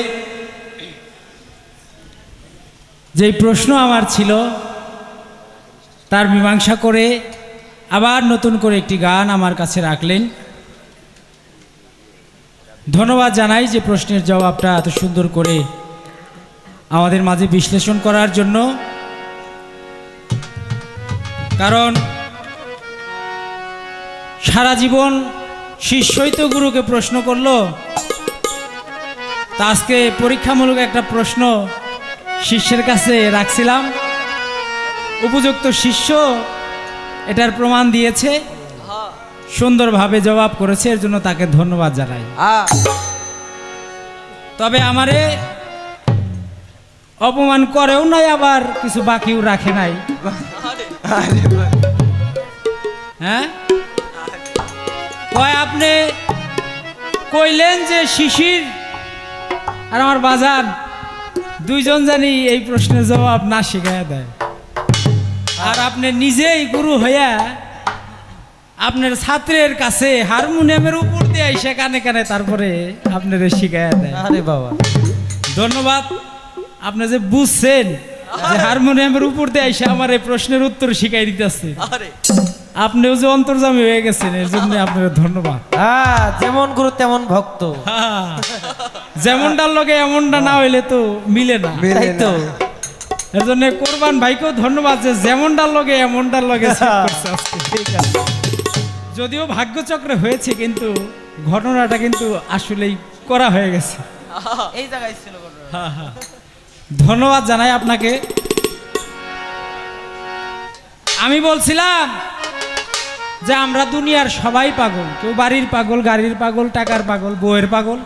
যেই প্রশ্ন আমার ছিল তার মীমাংসা করে আবার নতুন করে একটি গান আমার কাছে রাখলেন। ধন্যবাদ জানাই যে প্রশ্নের জবাবটা এত সুন্দর করে আমাদের মাঝে বিশ্লেষণ করার জন্য। কারণ সারা জীবন শিষ্যই তো গুরুকে প্রশ্ন করলো, তা আজকে পরীক্ষামূলক একটা প্রশ্ন শিষ্যের কাছে রাখছিলাম। উপযুক্ত শিষ্য এটার প্রমাণ দিয়েছে, সুন্দরভাবে জবাব করেছে, এর জন্য তাকে ধন্যবাদ জানাই। তবে আমারে অপমান করেও নাই, আবার কিছু বাকিও রাখে নাই। হ্যাঁ, কয় আপনি কইলেন যে শিশির আর আমার বাজান দুইজন জানি এই প্রশ্নের জবাব না শিখাইয়া দেয়, আর আপনি নিজেই গুরু হইয়া আপনার ছাত্রের কাছে হারমোনিয়ামের উপর দিয়ে এসে কানে কানে তারপরে আপনার শিখাইয়া দেয়। আরে বাবা, ধন্যবাদ। আপনি যে বুঝছেন যে হারমোনিয়ামের উপর দিয়ে এসে আমার এই প্রশ্নের উত্তর শিখাই দিতেছে, আপনিও যে অন্তর্যামী হয়ে গেছেন, এর জন্য আপনার ধন্যবাদ। হ্যাঁ, যেমন গুরু তেমন ভক্ত। হ্যাঁ, যেমনটার লগে এমনটা না হইলে তো মিলে না, তাই তো। এর জন্য কোরবান ভাইকেও ধন্যবাদ যে যেমনটার লগে এমনটার লগে set করছে আজকে। ঠিক আছে, যদিও ভাগ্যচক্রে হয়েছে, কিন্তু ঘটনাটা কিন্তু আসলেই করা হয়ে গেছে। এই জায়গায় ছিল হ্যাঁ হ্যাঁ, ধন্যবাদ জানাই আপনাকে। আমি বলছিলাম যে আমরা দুনিয়ার সবাই পাগল, কেউ বাড়ির পাগল, গাড়ির পাগল, টাকার পাগল, বউয়ের পাগল।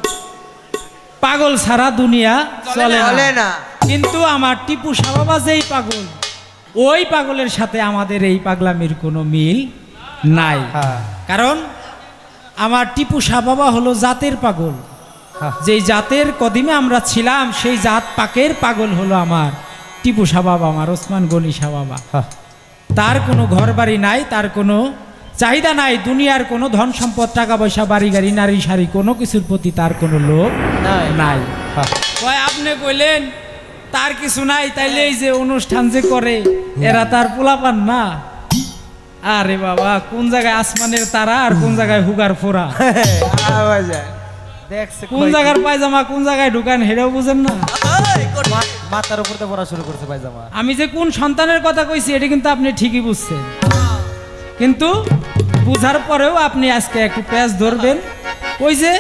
পাগল ছাড়া দুনিয়া চলে না। কিন্তু আমার টিপু সাহ বাবা যেই পাগল, ওই পাগলের সাথে আমাদের এই পাগলামির কোনো মিল নাই। কারণ আমার টিপু সাহ বাবা হলো জাতের পাগল। যেই জাতের কদিমে আমরা ছিলাম, সেই জাত পাকের পাগল হলো আমার টিপু সাহ বাবা, আমার ওসমান গনি সাহ বাবা। তার কোনো ঘর বাড়ি নাই, তার কোনো চাহিদা নাই, দুনিয়ার কোনো ধন সম্পদ, টাকা পয়সা, বাড়ি গাড়ি, নারী শাড়ি, কোনো কিছুর প্রতি তার কোনো লোভ নাই। আপনি কইলেন তার কিছু নাই, তাইলে এই যে অনুষ্ঠান যে করে এরা তার পোলাপান না। আরে বাবা, কোন জায়গায় আসমানের তারা আর কোন জায়গায় হুগার ফোরা, কোন জায়গার পায়জামা কোন জায়গায় ঢুকান হেরেও বুঝেন না। মাথার উপর পড়া শুরু করছে পায়জামা। আমি যে কোন সন্তানের কথা কইছি এটা কিন্তু আপনি ঠিকই বুঝছেন, কিন্তু বুঝার পরেও আপনি আজকে একটু প্যাচ ধরবেন। ওই যে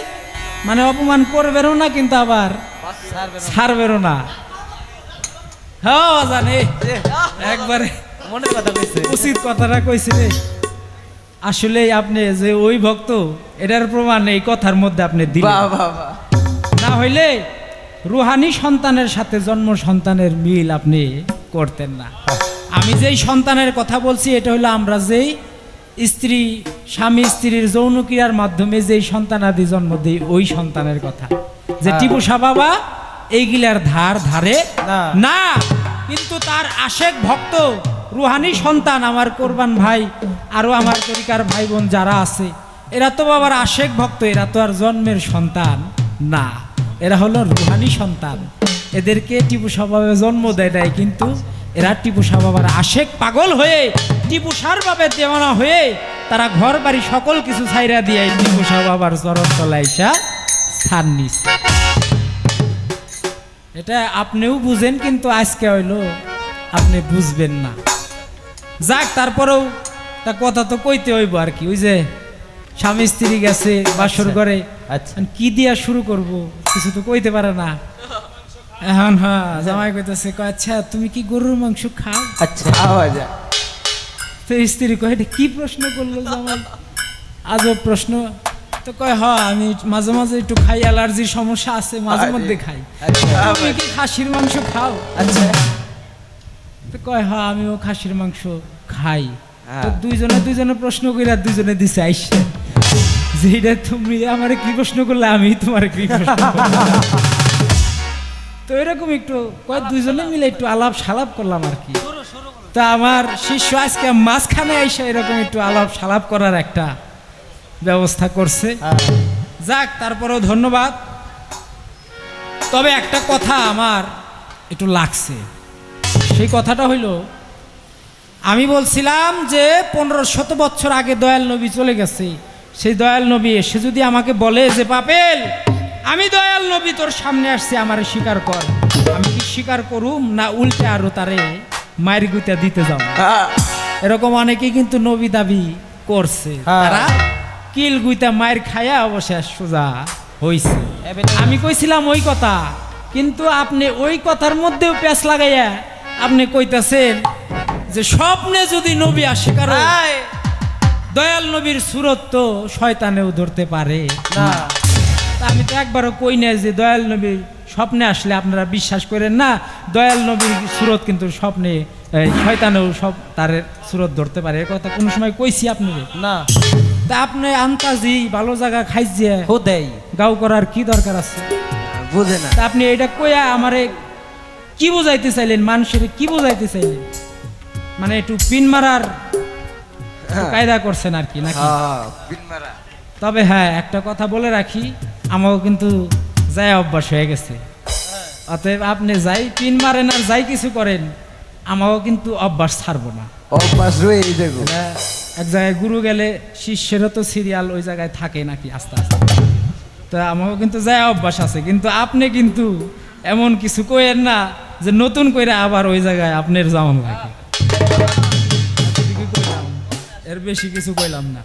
মানে অপমান করবেনও না, কিন্তু আবার ছাড়বেনও না। হ্যাঁ জানে, একবারে মনের কথা কইছে, উচিত কথাটা কইছে রে। আসলে আপনি যে ওই ভক্ত, এটার প্রমাণ এই কথার মধ্যে আপনি দিলেন। না হইলে রুহানি সন্তানের সাথে জন্ম সন্তানের মিল আপনি করতেন না। আমি যেই সন্তানের কথা বলছি, এটা হলো আমরা যেই স্ত্রী স্বামী স্ত্রীর যৌন ক্রিয়ার মাধ্যমে যেই সন্তানাদি জন্ম দেই, ওই সন্তানের কথা। যে টিপু সাহ বাবা এইগুলার ধারে না, কিন্তু তার আশেক ভক্ত রুহানি সন্তান আমার কোরবান ভাই, আরো আমার তরিকার ভাই বোন যারা আছে, এরা তো বাবার আশেক ভক্ত, এরা তো আর জন্মের সন্তান না, এরা হলো রুহানি সন্তান। এদেরকে টিপু সাহ বাবা জন্ম দেয় নাই, কিন্তু এরা টিপু সাহ বাবার আশেক পাগল হয়ে, টিপু সাহ বাবার দেওয়ানা হয়ে, তারা ঘর বাড়ি সকল কিছু ছাইরা দিয়ে টিপু সাহ বাবার চরণ তলায় এসে স্থান নিছে। এটা আপনিও বুঝেন, কিন্তু আজকে হইলো আপনি বুঝবেন না। যাক, তারপরেও তা কথা তো কইতে হইব আর কি। ওই যে স্বামী স্ত্রী গেছে বাসর ঘরে, কি দিয়া শুরু করব, কিছু তো কইতে পারে না এখন। হ্যাঁ, জামাই কইতেছে, আচ্ছা তুমি কি গরুর মাংস খাও? আচ্ছা, আওয়াজ তো স্ত্রী কয়, এটা কি প্রশ্ন করলো জামাই, আজব প্রশ্ন। তো কয়, হ্যাঁ আমি মাঝে মাঝে একটু খাই, অ্যালার্জির সমস্যা আছে, মাঝে মধ্যে খাই। তুমি কি খাসির মাংস খাও? আচ্ছা। তো কয়, হ্যাঁ আমিও খাসির মাংস খাই। তো দুইজনে প্রশ্ন কইরা দুইজনে দিছে আইসা, যেটা তুমি আমারে কি প্রশ্ন করলে আমি তোমার কি প্রশ্ন করলাম। তো এরকম একটু কয় দুইজনে মিলে একটু আলাপ সালাপ করলাম আর কি। তা আমার শিষ্য আজকে মাঝখানে আইসা এরকম একটু আলাপ সালাপ করার একটা ব্যবস্থা করছে। যাক, তারপরেও ধন্যবাদ। তবে একটা কথা আমার একটু লাগছে, সেই কথাটা হইল আমি বলছিলাম যে 1500 বছর আগে দয়াল নবী চলে গেছে, সেই দয়াল নবী এসে যদি আমাকে বলে যে পাপেল আমি দয়াল নবী তোর সামনে আসছি, আমারে স্বীকার কর, আমি কি স্বীকার করুম না উল্টে আরো তারে মায়ের গুতা দিতে যাও? এরকম অনেকেই কিন্তু নবী দাবি করছে, তারা কিল গুইতা মায়ের খায়া অবশেষ সোজা হইছে। আমি কইছিলাম ওই কথা, কিন্তু আপনি ওই কথার মধ্যেও পেঁচ লাগাইয়া আপনি কইতাছেন যে স্বপ্নে যদি নবী আসে, কারণ দয়াল নবীর সুরত তো শয়তানেও ধরতে পারে না। তা আমি তো একবারও কই না যে দয়াল নবীর স্বপ্নে আসলে আপনারা বিশ্বাস করেন না, দয়াল নবীর সুরত কিন্তু স্বপ্নে শয়তানেও সব তার সুরত ধরতে পারে, এ কথা কোনো সময় কইছি আপনি না? তা আপনি আন্তাজি ভালো জায়গা খাইছে দেয় গাও করার কি দরকার আছে? বুঝে না। তা আপনি এটা কইয়া আমারে কি বুঝাইতে চাইলেন, মানুষের কি বুঝাইতে চাইলেন? মানে একটু পিন মারার কায়দা করছেন আর কি নাকি? তবে হ্যাঁ, একটা কথা বলে রাখি, আমাও কিন্তু যাই অভ্যাস হয়ে গেছে, অতএব আপনি যাই পিন মারেন আর যাই কিছু করেন, আমাও কিন্তু অভ্যাস ছাড়বো না। অভ্যাস রয়েই দেখো। এক জায়গায় গুরু গেলে শিষ্যেরও তো সিরিয়াল ওই জায়গায় থাকে নাকি আস্তে আস্তে, তো আমারও কিন্তু যাই অভ্যাস আছে, কিন্তু আপনি কিন্তু এমন কিছু কইেন না যে নতুন কইরা আবার ওই জায়গায় আপনার যেমন লাগে। এর বেশি কিছু কইলাম না।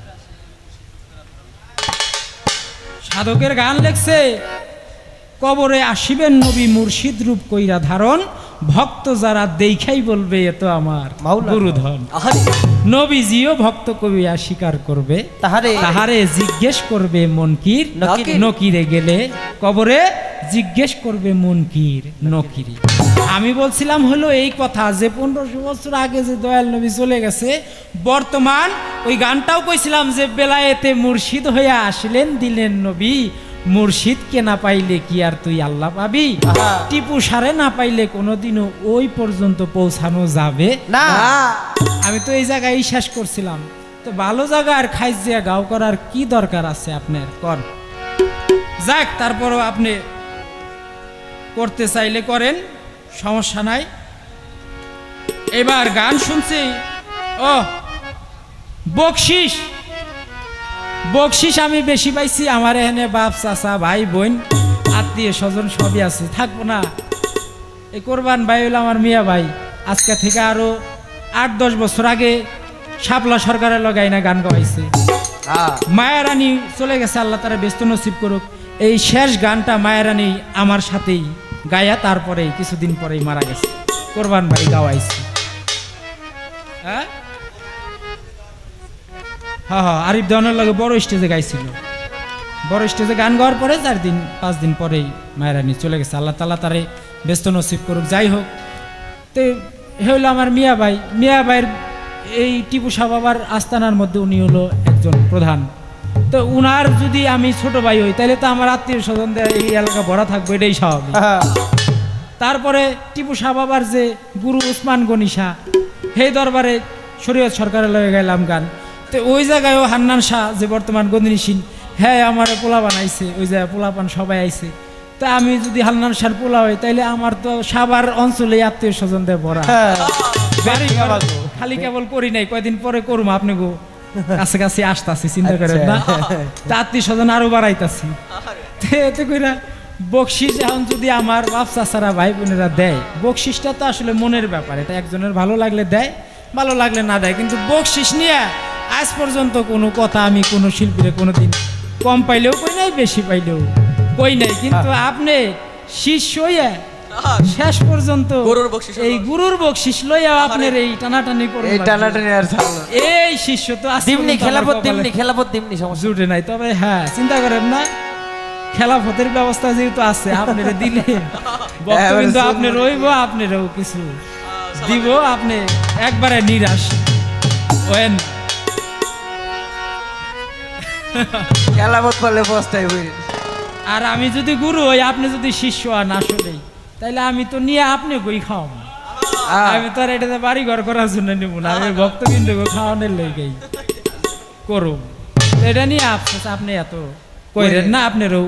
সাধকের গান লেখছে, কবরে আসিবেন নবী মুর্শিদ রূপ কইরা ধারণ, ভক্ত যারা দেখাই বলবে এ তো আমার গুরুধন। নবীজিও ভক্ত কবিয়া স্বীকার করবে, তাহারে জিজ্ঞেস করবে মনকির নকিরে গেলে, কবরে জিজ্ঞেস করবে মনকির নকিরে। আমি বলছিলাম হলো এই কথা যে 1500 বছর আগে যে দয়াল নবী চলে গেছে, বর্তমান ওই গানটাও কইছিলাম যে বেলায়েতে মুর্শিদ হইয়া আসলেন দিলেন নবী, মুর্শিদকে না পাইলে কি আর তুই আল্লাহ পাবি? টিপু সারে না পাইলে কোনোদিনও ওই পর্যন্ত পৌঁছানো যাবে না। আমি তো এই জায়গায় শেষ করছিলাম, তো ভালো জায়গা আর খাইজিয়া গাও করার কি দরকার আছে আপনার? কর যাক, তারপরও আপনি করতে চাইলে করেন, সমস্যা নাই। এবার গান শুনছি, ও বকশিস, বকশিস আমি বেশি পাইছি, আমার এখানে বাপ চাচা ভাই বোন আত্মীয় স্বজন সবই আছে, থাকবো না। এই কোরবান ভাই হইল আমার মিয়া ভাই, আজকে থেকে আরো 8-10 বছর আগে শাপলা সরকারের লগাই না গান গাইছে। মায়া রানী চলে গেছে, আল্লাহ তারা ব্যস্ত নসিব করুক। এই শেষ গানটা মায়া রানী আমার সাথেই গায়া, তারপরে কিছুদিন পরেই মারা গেছে। কোরবান ভাই গাওয়াইছে। হ্যাঁ হ্যাঁ, আরিফ দেওয়ানের লগে বড় স্টেজে গাইছিল, বড় স্টেজে গান গাওয়ার পরে 4-5 দিন পরেই মায়েরানি চলে গেছে, আল্লাহ তাআলা তারে ব্যস্ত নসিব করুক। যাই হোক, তো হইলো আমার মিয়া ভাই, মিয়া ভাইয়ের এই টিপু সাহ বাবার আস্তানার মধ্যে উনি হলো একজন প্রধান। তো উনার যদি আমি ছোট ভাই হই, তাহলে তো আমার আত্মীয় স্বজনদের এই এলাকা ভরা থাকবে, এটাই স্বাভাবিক। তারপরে টিপু সাহ বাবার যে গুরু উসমান গনি শাহ, সেই দরবারে শরীয়ত সরকারের লয়ে গেলাম গান। তো ওই জায়গায়ও হান্নান শাহ যে বর্তমান গদিনী সিং, হ্যাঁ আমার পোলা বানাইছে, ওই জায়গায় পোলাপান সবাই আইছে। তা আমি যদি হান্নান শাহর পোলা হই, তাইলে আমার তো সাবার অঞ্চলে আত্মীয় স্বজনদের ভরা, খালি কেবল করি নাই, কয়দিন পরে করুম আপনি গো কাছাকাছি আসতেছি, চিন্তা করেন না। আত্মীয় স্বজন আরো বাড়াইতাছি। বকশিস এখন যদি আমার বাপ চাচারা ভাই বোনেরা দেয়, বকশিসটা তো আসলে মনের ব্যাপার, এটা একজনের ভালো লাগলে দেয়, ভালো লাগলে না দেয়। কিন্তু বকশিস নিয়ে আজ পর্যন্ত কোনো কথা আমি কোনো শিল্পীরে কোনোদিন কম পাইলেও কই নাই, বেশি পাইলেও কই নাই। কিন্তু আপনি শিষ্য হইয়া শেষ পর্যন্ত এই গুরুর বকশিস লইয়া আপনার এই টানাটানি করে, এই টানাটানি আর ছাড়লো। এই শিষ্য তো দিমনি খেলাপত দিমনি সমস্যা জুটে নাই। তবে হ্যাঁ, চিন্তা করেন না, খেলাফতের ব্যবস্থা যেহেতু আছে, আপনারা দিলে বক্তব্য আপনি রইব, আপনারও কিছু দিব, আপনি একবারে নিরাশ হয়েন। খেলাপত পারলে বস্তায় বই। আর আমি যদি গুরু হই, আপনি যদি শিষ্য হন আসলেই, তাইলে আমি তো নিয়ে আপনি কই খাওয়াম। আমি তো আর এটাতে বাড়ি ঘর করার জন্য নিব না, আমি ভক্তবৃন্দ খাওয়ানোর লেগেই করুম। এটা নিয়ে আফসোস আপনি এত কইরেন না, আপনারও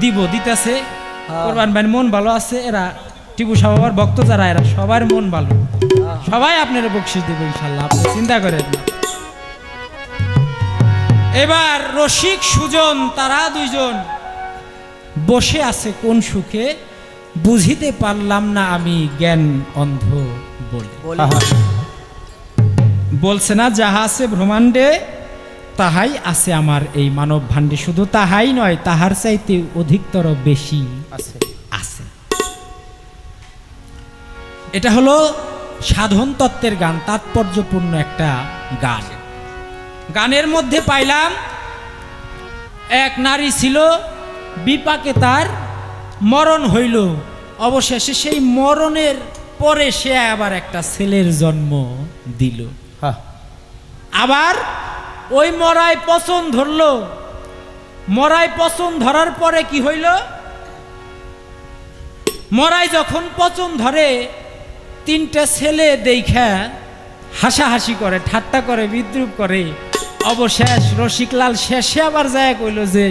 দিব, দিতেছে কোরবান ভাই মন ভালো আছে, এরা টিপু সাহ বাবার ভক্ত যারা এরা সবার মন ভালো, সবাই আপনার বকশিস দেবে ইনশাল্লাহ, আপনি চিন্তা করেন না। এবার রসিক সুজন তারা দুইজন বসে আছে কোন সুখে, বুঝিতে পারলাম না আমি জ্ঞান অন্ধ বলে। বলছে না যাহা আছে ব্রহ্মাণ্ডে তাহাই আছে আমার এই মানব ভাণ্ডে, শুধু তাহাই নয় তাহার চাইতে অধিকতর বেশি আছে। এটা হলো সাধন তত্ত্বের গান, তাৎপর্যপূর্ণ একটা গান। গানের মধ্যে পাইলাম এক নারী ছিল, বিপাকে তার মরণ হইল, অবশেষে সেই মরণের পরে সে আবার একটা ছেলের জন্ম দিল। আবার ওই মরায় পচন ধরলো, মরায় পচন ধরার পরে কি হইল, মরায় যখন পচন ধরে তিনটা ছেলে দেখা হাসাহাসি করে, ঠাট্টা করে, বিদ্রুপ করে, অবশেষ রসিকলাল শেষে আবার যায় কইল যে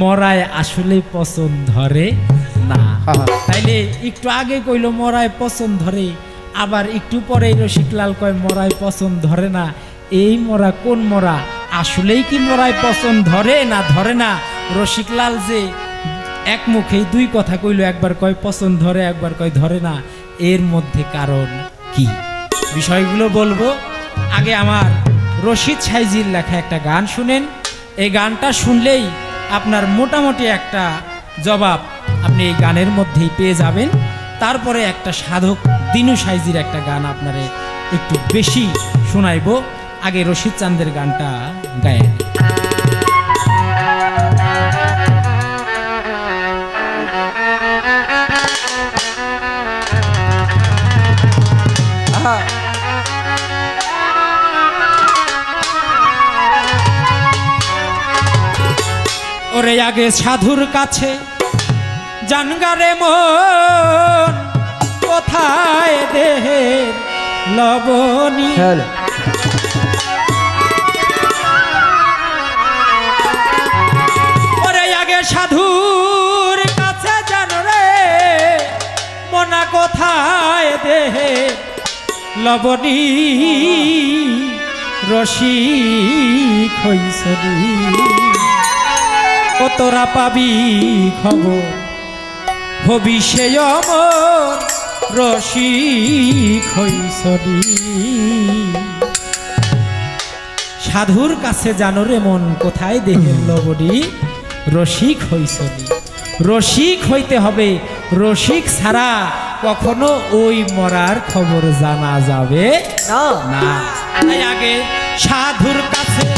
মরায় আসলে পচন ধরে না। তাইলে একটু আগে কইল মরায় পচন ধরে, আবার একটু পরে রসিকলাল কয় মরায় পচন ধরে না। এই মরা কোন মরা, আসলেই কি মরায় পচন ধরে না ধরে না? রসিকলাল যে এক মুখেই দুই কথা কইল, একবার কয় পচন ধরে, একবার কয় ধরে না, এর মধ্যে কারণ কি? বিষয়গুলো বলবো। আগে আমার রশিদ সাইজির লেখা একটা গান শুনেন। এই গানটা শুনলেই আপনার মোটামুটি একটা জবাব আপনি এই গানের মধ্যেই পেয়ে যাবেন। তারপরে একটা সাধক দিনু সাইজির একটা গান আপনারে একটু বেশি শোনাইবো। আগে রশিদ চান্দের গানটা গায়ে। ওরে আগে সাধুর কাছে জানগারে মন, কোথায় দেহের লবণী। ওরে আগে সাধুর কাছে জানো রে মনা, কোথায় দেহের লবণী। রসিক হইছনি ও তোরা পাবি খবর, হবি সে অমর। রসিক হইছনি সাধুর কাছে জানো রে মন, কোথায় দেহের লবণী। রসিক হইছনি, রসিক হইতে হবে, রসিক ছাড়া কখনো ওই মরার খবর জানা যাবে না। তাই আগে সাধুর কাছে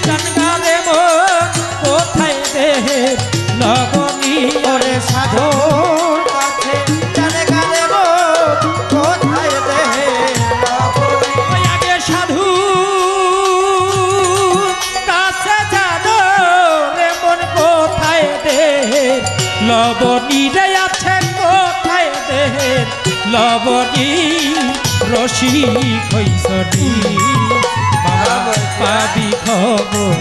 জানগা রে মন, কোথায় দেহের লবণী। ওরে সাধুর কাছে জানগা রে মন, কোথায় দেহের লবণী। ওই আগে সাধুর কাছে জানো রে মন, কোথায় দেহের লবণী রে আছে, কোথায় দেহের লবণী। রসিক হইছনি পাবি খবর,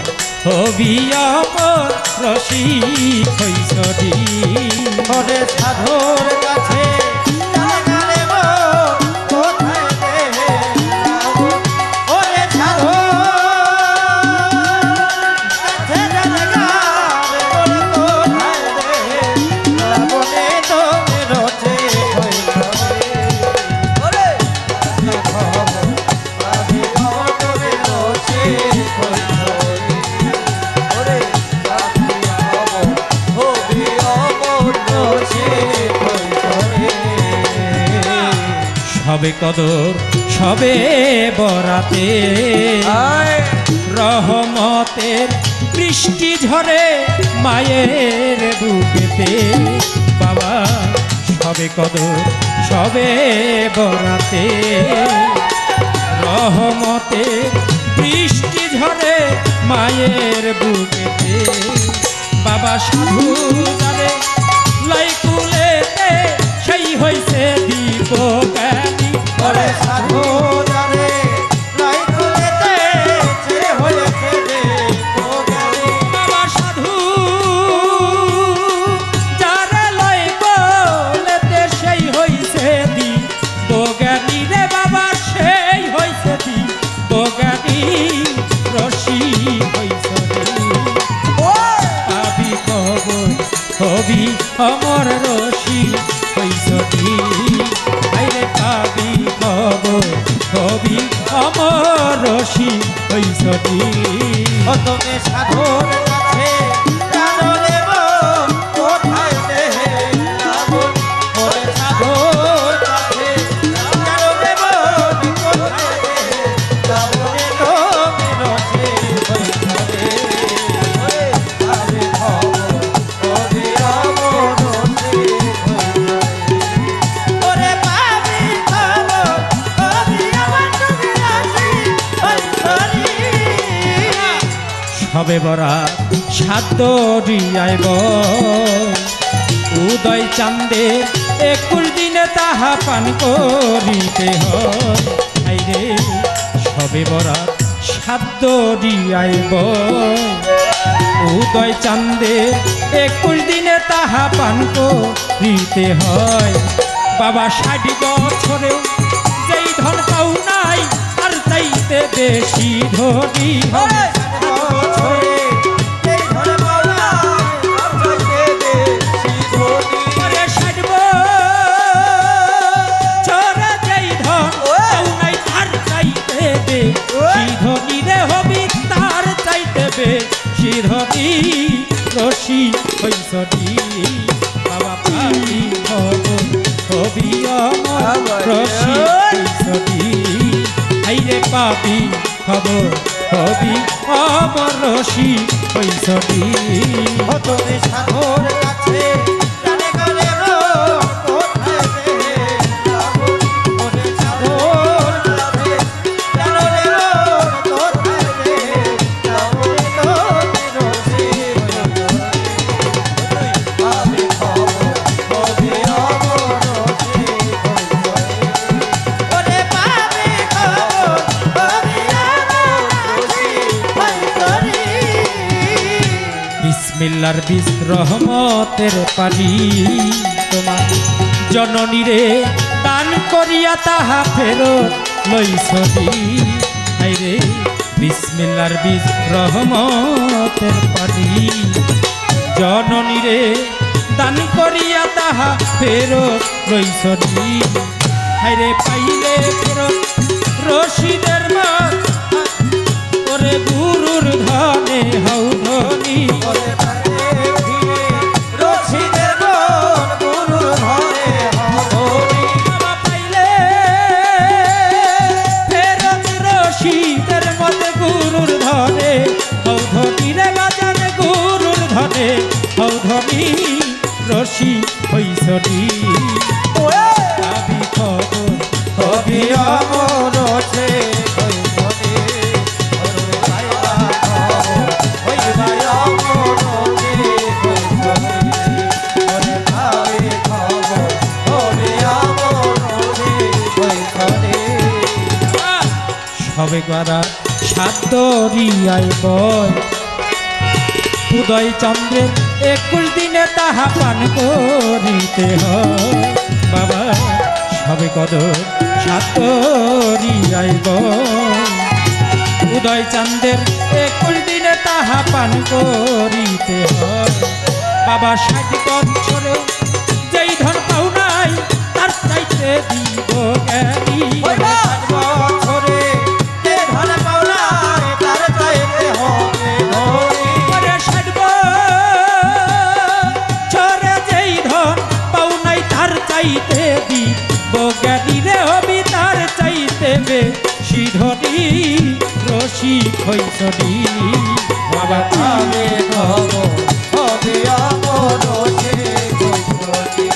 হবি অমর। রসিক হইছনি ওরে সাধুর কাছে জানগা রে মন, কোথায় দেহের লবণী। ওরে সাধুর কাছে জানগা রে মন, কোথায় দেহের লবণী। তুমি রসিক হইছনি, ওরে খবর পাবি খবর। তুমি রসিক হইছনি, ওরে পাবি খবর, হবি অমর। রসিক হইছনি। সবে কদর সবে বরাতে, রহমতের বৃষ্টি ঝরে মায়ের বুকেতে। বাবা সবে কদর সবে বরাতে, রহমতের বৃষ্টি ঝরে মায়ের বুকেতে। বাবা সাধু যারে লাইকুলেতে, সেই হইছে দীপজ্ঞানী। ওরে সাধু যারে লাইকুলেতে, সে হয়েছে দীপজ্ঞানী। বাবা সাধু যারে অমর রশি হইছটি আইরে পাবি খবর কবি অমর রশি হইছটি ও তুমি সাধুর কাছে জানো রে মন কোথায় দেহে লাগুন ওরে সাধুর কাছে জানো রে মন কোথায় দেহে লাগুন তুমি রসে বৈঠে ওরে আরে খবর কবি অমর রসে ওরে পাবি খবর কবি আমার তুমি রসে বৈঠে সবে বরা সাধ্য আইব উদয় চাঁদে 21 দিনে তাহা পান করিতে হয় আইরে সবে বরা সাধ্য আইব উদয় চাঁদে 21 দিনে তাহা পান করিতে হয় বাবা 60 বছরেও যেই ধন পাও নাই আর চাইতে বেশি ধনী হয় ওরে 60 বছরে যেই ধন পাও নাই তার চাইতে বেশি ধনী রে হবি তার চাইতে বেশি ধনী রশি হইছটি বাবা পাবি খবর কবি অমর রশি হইছটি আইরে পাবি খবর কবি অমর রশি হইছটি ও তুমি সাধুর কাছে জানে গলে মন কোথায় দেহে লাগুন ওরে সাধুর কাছে জানো রে মন কোথায় দেহে লাগুন তুমি রসে পাবি খবর কবি অমর রসে ওরে পাবি খবর কবি অমর রসে বিসমিল্লার বিস রহমতের পানি তোমার জননী রে দান করিয়া তাহা ফেরত লইছনি হাইরে বিসমিল্লার বিস রহমতের পানি জননী রে দান করিয়া তাহা ফেরত লইছনি হাইরে পাইলে ফেরত রশিদের মা ওরে গুরুর ধনে হৌ ধনী ওরে পারে ফিরে রশিদের মন গুরুর ধরে হরি বাবা পাইলে ফেরত রশিদের মতে গুরুর ধনে হৌ ধনী রে বাজান গুরুর ধনে হৌ ধনী রশি হইছনি পাবি খবর কবি অমর রসে হইছনি ওরে পাইবা খবর হইবা অমর রসে হইছনি ওরে পাবি খবর কবি অমর রসে হইছনি সবে করা সাধ্য আইব উদয় চন্দ্রের 21 দিনে তাহা পান করিতে হয় বাবা সবে কদর সাধ্য আইব উদয় চন্দ্রের 21 দিনে তাহা পান করিতে হয় বাবা 60 বছরে যেই ধন পাও নাই তার চাইতে দিব জ্ঞানী ওরে 60 বছরে যে ধন পাওনা তার চাইতে হবে ধরি ওরে 60 বছরে যেই ধন পাও নাই তার চাইতে দিব জ্ঞানী রে হবি তার চাইতে বেশি ধনী রশি হইছনি বাবা পাবে খবর কবি অমর রসে হইছনি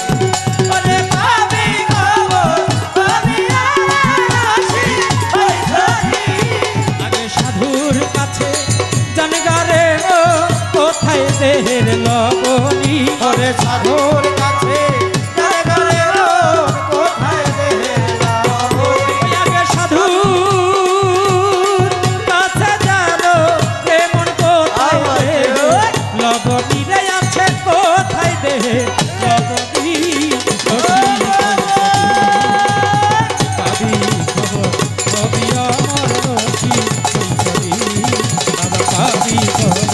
ওরে পাবে খবর কবি অমর রসে হইছনি আগে সাধুর কাছে জানগারে ও কোথায় দেহের লবণী ওরে সাধুর কাছে জানে গলে মন কোথায় দেহে লাগুন ওই আগে সাধুর কাছে জানো কেমন কোথায় দেহে লবণী রে আছে কোথায় দেহে লবণী পাবি খবর কবি অমর রশি হইছনি বাবা পাবি খবর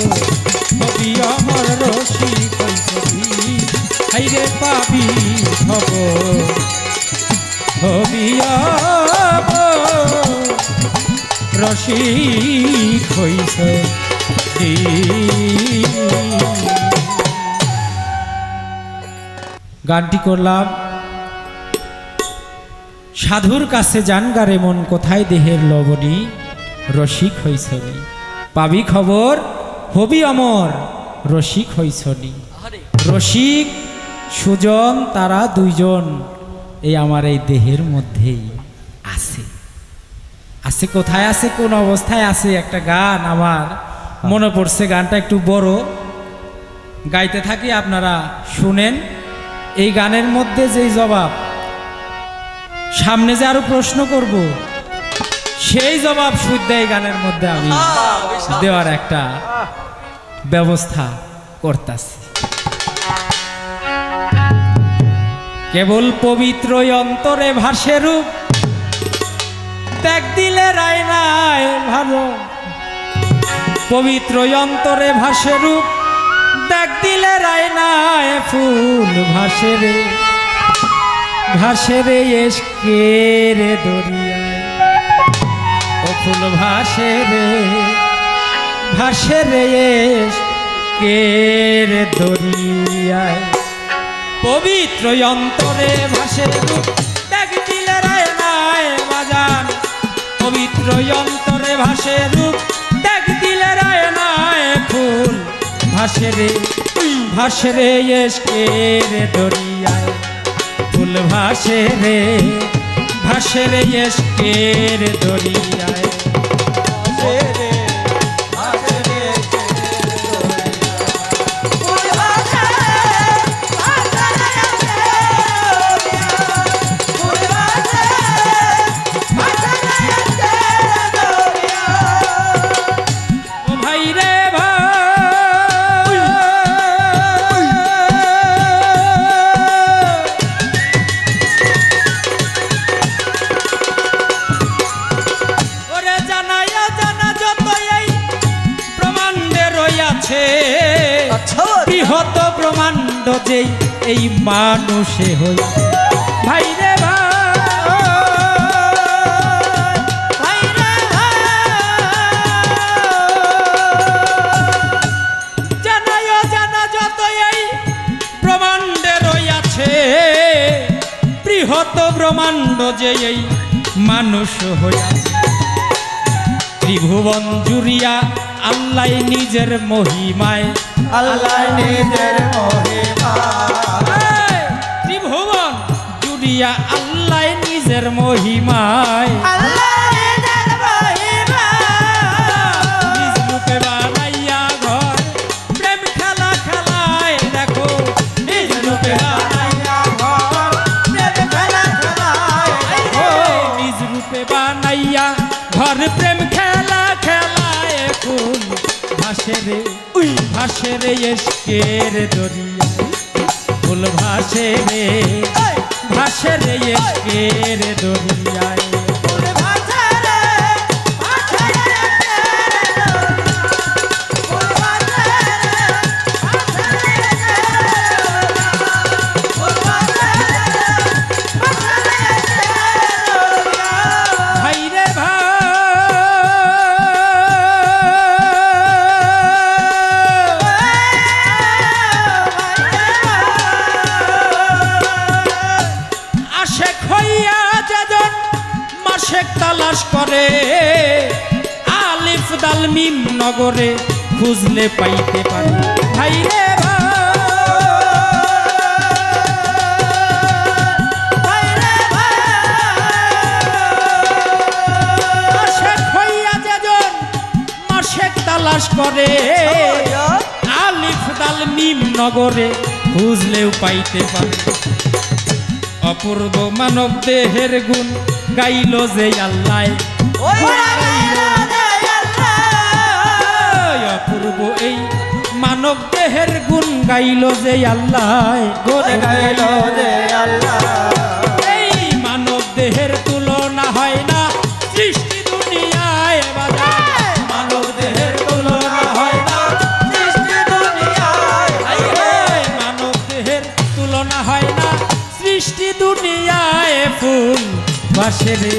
কবি অমর রশি হইছনি রসিক হইছে গানটি করলাম সাধুর কাছে জানগারে মন কোথায় দেহের লবণী রসিক হইছনি পাবি খবর হবি অমর রসিক হইছনি রসিক সুজন তারা দুইজন এই আমার এই দেহের মধ্যেই আছে আছে কোথায় আছে কোন অবস্থায় আছে একটা গান আমার মনে পড়ছে গানটা একটু বড় গাইতে থাকি আপনারা শুনেন এই গানের মধ্যে যেই জবাব সামনে যে আরো প্রশ্ন করব সেই জবাব শুদ্ধ এই গানের মধ্যে আমি দেওয়ার একটা ব্যবস্থা করতেছি কেবল পবিত্র অন্তরে ভাসে রূপ ত্যাগ দিলে রায় নাই ভালো পবিত্র অন্তরে ভাসে রূপ ত্যাগ দিলে রায় নাই ফুল ভাসে রে এসকে রে দরিয়ায় ও ফুল ভাসে রে এসকে রে দরিয়ায় পবিত্র অন্তরে ভাসে রূপ ত্যাগ দিলে রায় নাই বাজান পবিত্র অন্তরে ভাসে রূপ ত্যাগ দিলে রায় নাই ফুল ভাসে রে এসকে রে দরিয়ায় ফুল ভাসে রে এসকে রে দরিয়ায় বৃহৎ ব্রহ্মাণ্ড যেই এই মানুষে হই ভাই রে ভাই জানা যত এই ব্রহ্মাণ্ডে রইয়াছে বৃহৎ ব্রহ্মাণ্ড যে এই মানুষ হইয়াছে ত্রিভুবন জুড়িয়া আল্লাহ নিজের মহিমায় আল্লাহ নিজের মহিমায় ত্রিভুবন জুড়িয়া আল্লাহ নিজের মহিমায় নিজ রূপে বানাইয়া ঘর প্রেম খেলা খেলায় দেখো নিজ রূপে বানাইয়া ঘর প্রেম খেলা খেলায় নিজ রূপে বানাইয়া ঘর প্রেম খেলা খেলায় ফুল ভাসে রে এসকে রে দরিয়ায় ফুল ভাসে রে এসকে রে দরিয়ায় তালাশ করে আলিফ দাল মিম নগরে খুঁজলে পাইতে পারে ভাই রে মাসেক তালাশ করে আলিফ দাল মিম নগরে খুঁজলেও পাইতে পারে অপূর্ব মানব দেহের গুণ গাইল যে আল্লাহ অপূর্ব এই মানব দেহের গুণ গাইল যে আল্লাহ গাইল যে আল্লাহ এই মানব দেহের তুলনা হয় না সৃষ্টি দুনিয়ায় মানব দেহের তুলনা হয় না সৃষ্টি দুনিয়ায় মানব দেহের তুলনা হয় না সৃষ্টি দুনিয়ায় ফুল ভাসে রে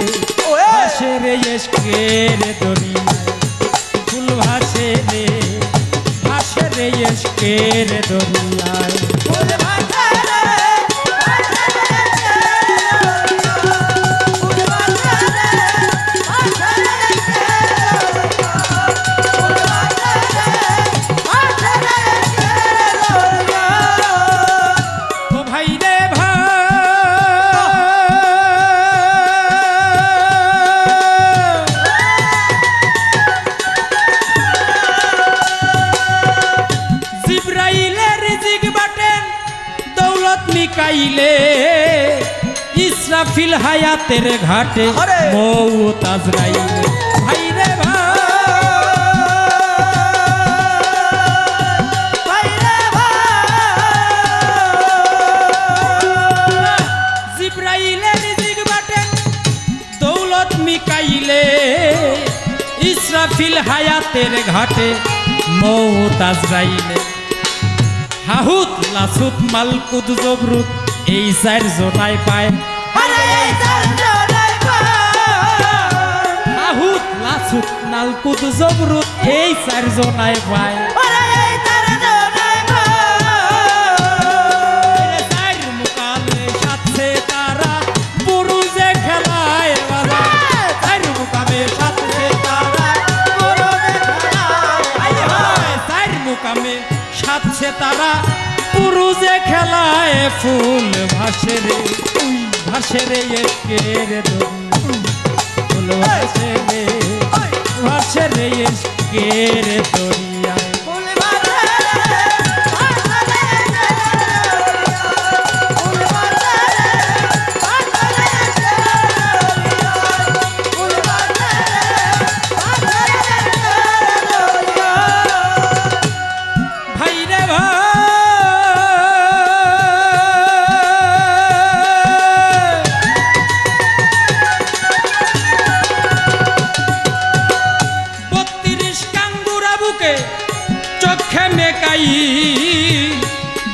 রে এসকের দরিয়ায় ফুল ভাসে রে এসকের দরিয়ায় ও ভাই রে ভাই জিব্রাইলের রিজিক বাটেন দৌলত মিকাইলে ইসরাফিল হায়াতের ঘাটে মৌত আজরাইলে ভাই রে জিব্রাইলের রিজিক বাটেন দৌলত মিকাইলে ইসরাফিল হায়াতের ঘাটে মৌত আজরাইলে হাহুত লাসুত মালকুত জবরুত এই চার জোনায় পায় হাহুত লাসুত নালকুত জবরুত এই চার জোনায় পায় চার মুকামে সাথে তারা পুরুষে খেলায় বাজা চার মুকামে সাথে তারা চার মুকামে সাথে তারা পুরুষে খেলায় ফুল ভাসে রে এসকের ফুল ভাসে রে এসকের দরিয়ায় ভাই রে ভাই চোখে মেকাই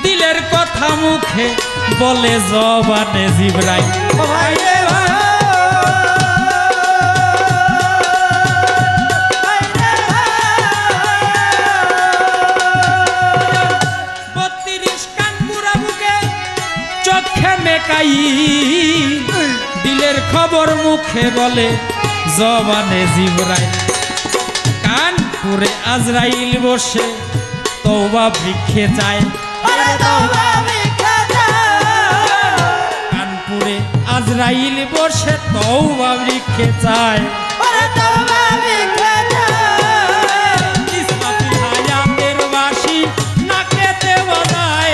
দিলের কথা মুখে বলে জবানে জিব্রাইল ভাই রে ভাই 32 কান বুড়া বুকে চোখে মেকাই দিলের খবর মুখে বলে জবানে জিব্রাইল কানপুরে আজরাইল বসে তওবা ভিক্ষে চায় কানপুরে আজরাইল বসে তওবা ভিক্ষে চায় ইসরাফিল হায়াতের বাঁশি নাকেতে বাজায়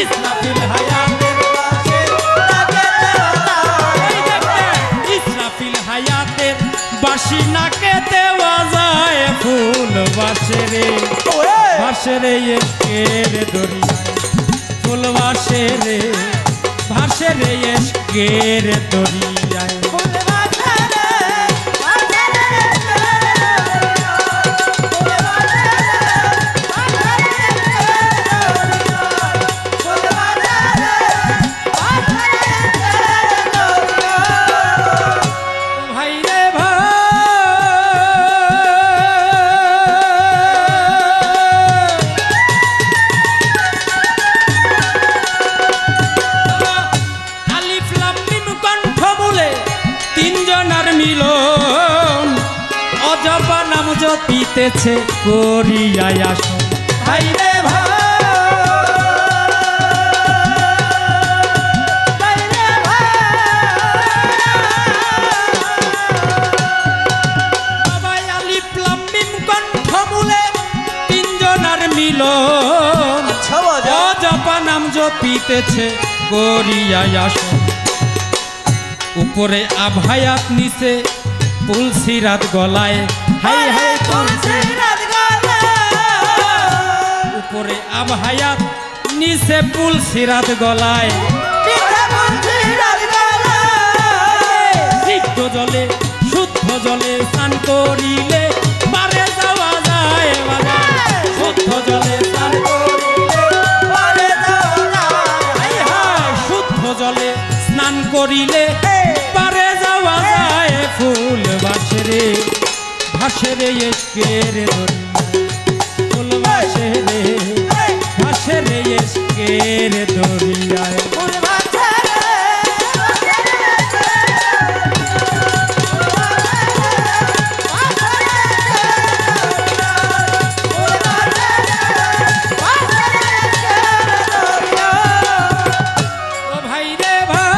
ইসরাফিল হায়াতের বাঁশি ইসরাফিল হায়াতের বাঁশি নাকেতে বাজায় ফুল ভাসে রে এসকের দরিয়ায় ফুল ভাসে রে এসকের দরিয়ায় ভাই রে ভাই আলিফ লাম মিম কণ্ঠ বলে তিনজনার মিলন অজবা নাম জপিতেছে করিয়ায় আসন ভাই রে ভাই বাবাই আলিফ লাম মিম কণ্ঠ বলে তিনজনার মিলন অজবা নাম জপিতেছে করিয়ায় আসন উপরে আভায়াত নিচে তুলসিরাত গলায় হাই হাই তুলসিরাত গলায় উপরে আভায়াত নিচে তুলসিরাত গলায় সিদ্ধ জলে শুদ্ধ জলে স্নান করিলে পারে যাওয়া যায় শুদ্ধ জলে স্নান শুদ্ধ জলে স্নান করিলে পারে যাওয়া যায় ফুল রে ভাসে রে এসকের দরিয়ায় ফুল ভাসে রে ভাসে রে এসকের দরিয়ায় ও ভাই রে ভাই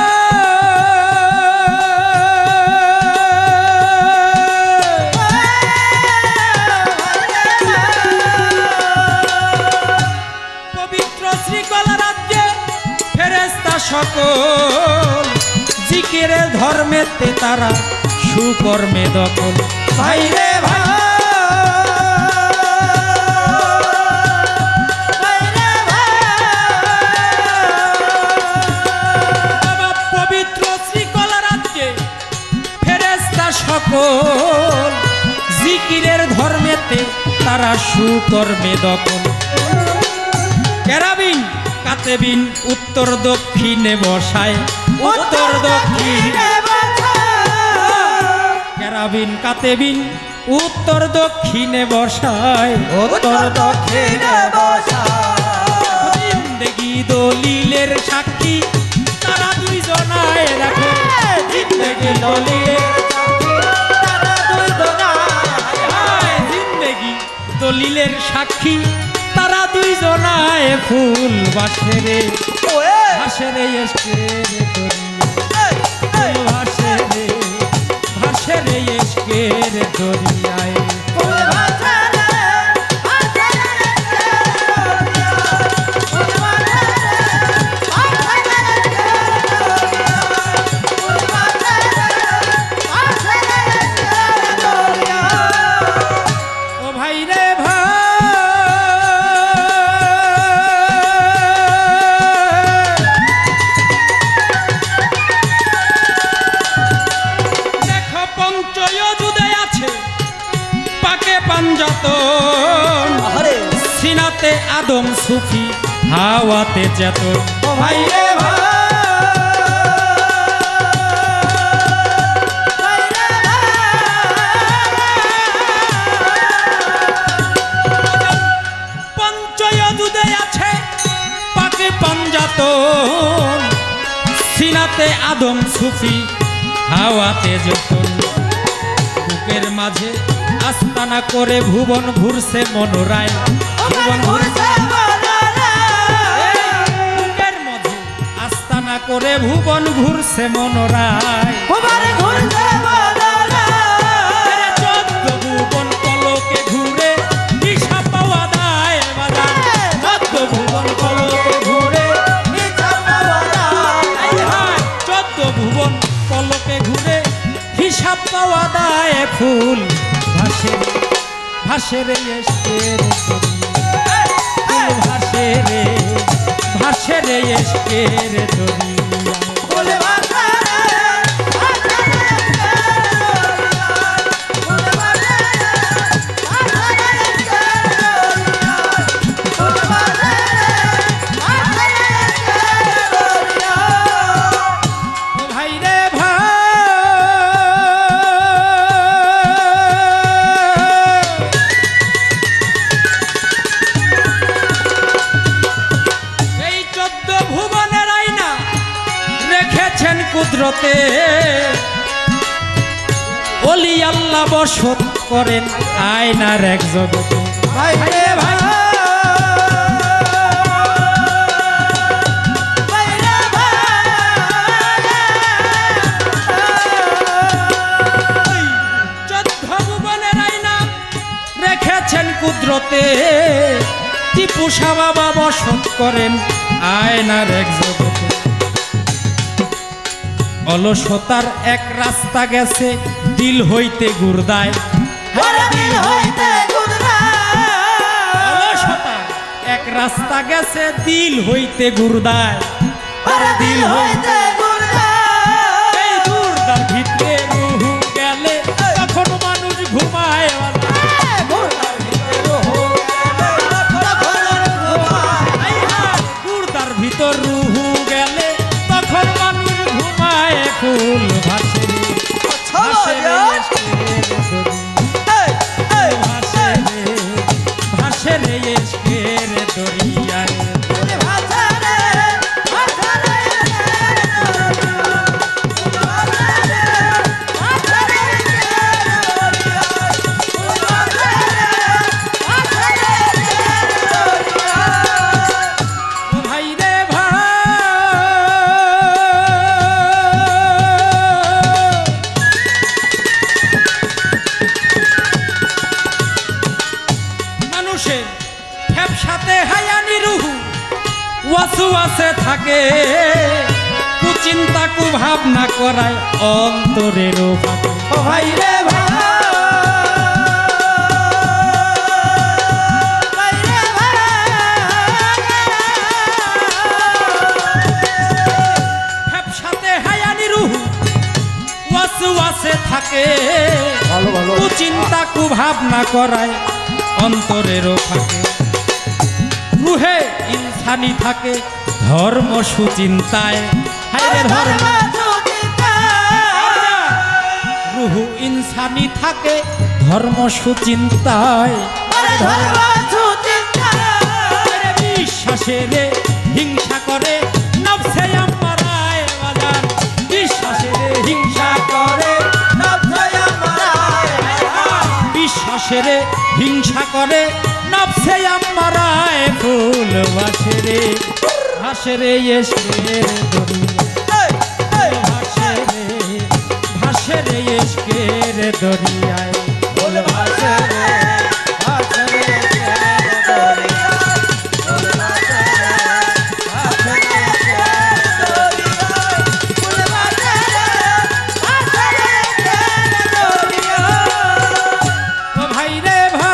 পবিত্র শ্রীকলা রাজ্যে ফেরেশতা সকল জিকিরে ধর্মেতে তারা সুকর্মে দখল ভাই রে ভাই বাবা পবিত্র শ্রীকলা রাজ্যে ফেরেশতা সকল জিকিরের ধর্মেতে তারা সুকর্মে দখল কেরাবিন কাতেবিন উত্তর দক্ষিণে বসায় উত্তর দক্ষিণে কেরাবিন কাতেবিন উত্তর দক্ষিণে বসায় উত্তর দক্ষিণে বসা জিন্দেগি দলিলের সাক্ষী তারা দুইজনায় রাখে জিন্দেগি দলিলের জিন্দেগি দলিলের সাক্ষী তারা দুইজনায় ফুল ভাসে রে ভাসে রে এসকের দরিয়ায় ফুল ভাসে রে ভাসে রে এসকের দরিয়ায় ও ভাই রে ভাই দেখো পঞ্চয়জুদে আছে পাকে পাঞ্জাতন সিনাতে আদম সুফি হাওয়াতে চেতন ও ভাই রে ভাই পঞ্চয়জুদে আছে পাকে পাঞ্জাতন সিনাতে আদম সুফি হাওয়াতে যখন বুকের মাঝে আস্তানা করে ভুবন ঘুরছে মনোরায় ভুবন ঘুরছে বুকের মাঝে আস্তানা করে ভুবন ঘুরছে মনোরায় আরে 14 ভুবন পলকে ঘুরে হিসাব পাওয়া দায় বাজার 14 ভুবন পলকে ঘুরে হিসাব পাওয়া দায় 14 ভুবন পলকে ঘুরে হিসাব পাওয়া দায় ফুল ভাসে ভাসে রে এসকের দরিয়ায় ফুল ভাসে রে ভাসে রে এসকের দরিয়ায় ও ভাই রে ভাই এই 14 ভুবনের আয়না রেখেছেন কুদরতে ওলি আল্লাহ বসত করেন আয়নার এক জগতে ভাই রে ভাই রেখেছেন কুদরতে টিপু শাহ বাবা বসত করেন আয়নার এক জগতে অলসতার এক রাস্তা গেছে দিল হইতে গুরদায় অলসতার এক রাস্তা গেছে দিল হইতে গুরদায় দিল হইতে এই গুরদার ভিতরে রুহু গেলে তখন মানুষ ঘুমায় গুরদার ভিতর রুহু গেলে তখন মানুষ ঘুমায় ফুল ভাসে রে ভাসে রে ব্যবসাতে হায়ানি রুহু ওয়াসওয়াসে থাকে কুচিন্তা কুভাবনা করায় অন্তরেরও ফাঁকে ও ভাই রে ভাই ব্যবসাতে হায়ানি রুহু ওয়াসওয়াসে থাকে ভালো ভালো কুচিন্তা কুভাবনা করায় অন্তরেরও ফাঁকে রুহে ইনসানি থাকে ধর্ম সুচিন্তায় হায়রে ধর্ম রুহু ইনসানি থাকে ধর্ম সুচিন্তায় বিশ্বাসের হিংসা করে নফসে আমারায় বাজার বিশ্বাসের হিংসা করে বিশ্বাসের হিংসা করে নফসে আমারায় ফুল ভাসেরে ভাসেরে এসকের দরিয়া ভাসেরে ভাসেরে এসকের দরিয়ায় বল ভাষা রে ভাষা রে দরিয়া বল ভাষা রে ভাষা রে দরিয়া বল ভাষা রে দরিয়া ও ভাই রে ভাই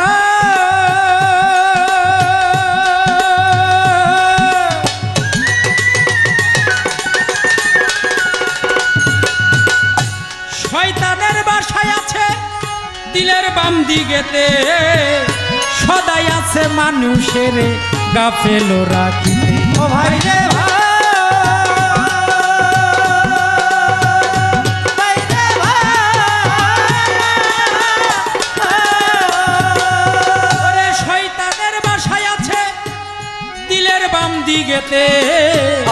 শয়তানের বাসায় আছে দিলের বাম দিকেতে সদাই আছে মানুষের গাফেল রাখিতে ও ভাই রে ভাই রে ওরে শয়তানের বাসায় আছে দিলের বাম দিকেতে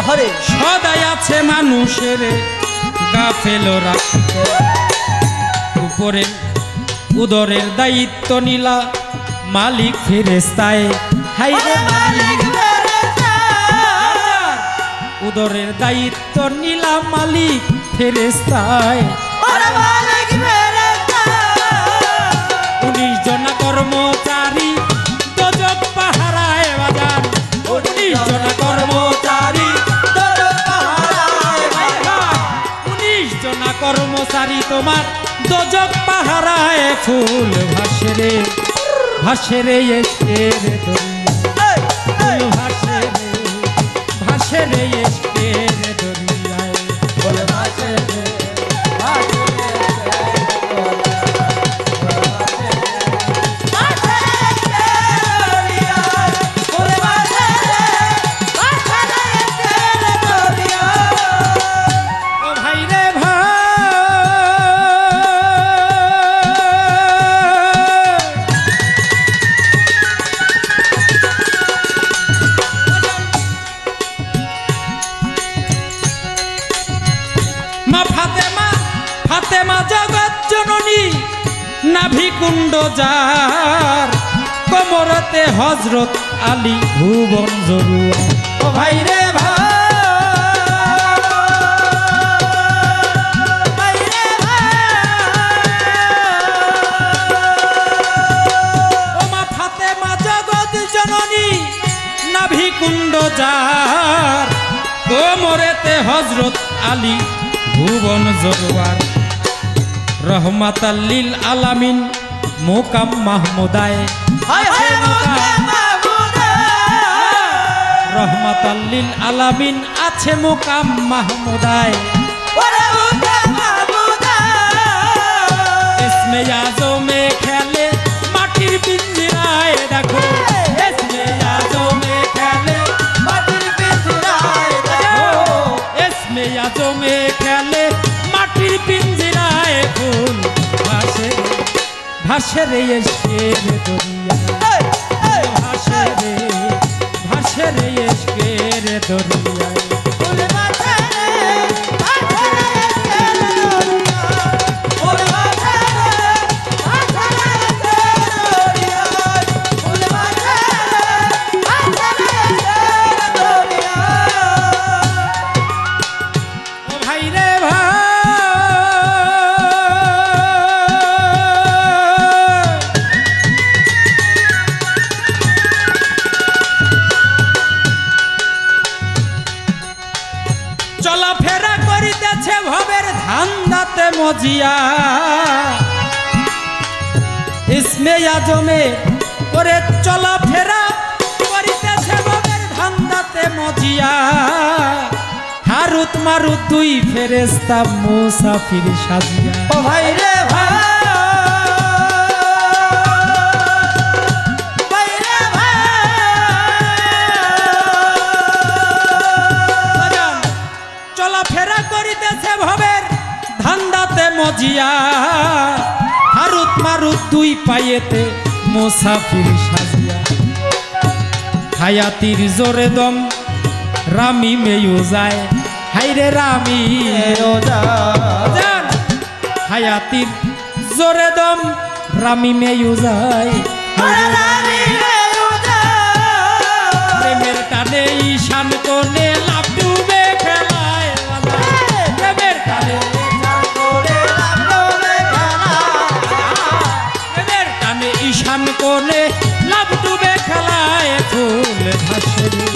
আহারে সদাই আছে মানুষের গাফেল রাখিতে উপরে উদরের দায়িত্ব নিলা মালিক ফেরেস্তায় হাইরে মালিক উদরের দায়িত্ব নিলা মালিক ফেরেস্তায় 19 জন কর্মচারী দোজক পাহারায় বাজার 19 জন কর্মচারী 19 জন কর্মচারী তোমার দোজক পাহারায় ফুল ভাসেরে ভাসেরে এসকের দরিয়া ফুল ভাসেরে ভাসেরে এসকের দরিয়ায় বল ভাষা রে ভাষা রে দরিয়া বল ভাষা রে ভাষা রে দরিয়া ও ভাই রে ভাই মা ফাতেমা ফাতেমা জগৎ জননী নাভি কুণ্ড যার কোমরতে হযরত আলী ভুবন জরুয়া ও ভাই রে ভাই রে ও মা ফাতেমা জগৎ জননী নাভি কুণ্ড যার কোমরেতে হযরত আলী ভুবন জরুয়ার রহমাতাল্লিল আলামিন মোকাম মাহমুদায় হায় হায় মোকে মাহমুদা রহমাতাল্লিল আলামিন আছে মোকাম মাহমুদায় ওরে মোকে মাহমুদা ইসমে আজমে খেলে মাটির পিঞ্জরায় দেখো ইসমে আজমে খেলে মাটির পিঞ্জরায় দেখো ইসমে আজমে খেলে মাটির পিঞ্জরায় ফুল ভাসে ভাসে রে এসকের দরিয়া ভাসে রে ভাসে রে এসকের দরিয়া বল ভাষা রে ভাষা রে দরিয়া বল ভাষা রে ভাষা রে দরিয়া বল ভাষা রে ভাষা রে দরিয়া ও ভাই রে ভাই মজিয়া ইসমে আজমে ওরে চলাফেরা করিতেছে ভবের ধান্দাতে মজিয়া হারুত মারুত দুই ফেরেশতা মুসাফির সাজিয়া ও ভাই রে ভাই ভাই রে ভাই চলাফেরা করিতেছে ভবের ধান্দাতে মজিয়া হারুত মারুত দুই পায়েতে মুসাফির সাজিয়া হায়াতির জোরে দম রামি মেয়ু যায় হাইরে রামি জান হায়াতির জোরে দম রামি মেয়ু যায় প্রেমের টানে ঈশান কোণে লাভ ডুবে খেলায় প্রেমের টানে প্রেমের টানে ঈশান কোণে লাভ ডুবে খেলায় ফুল ভাসে রে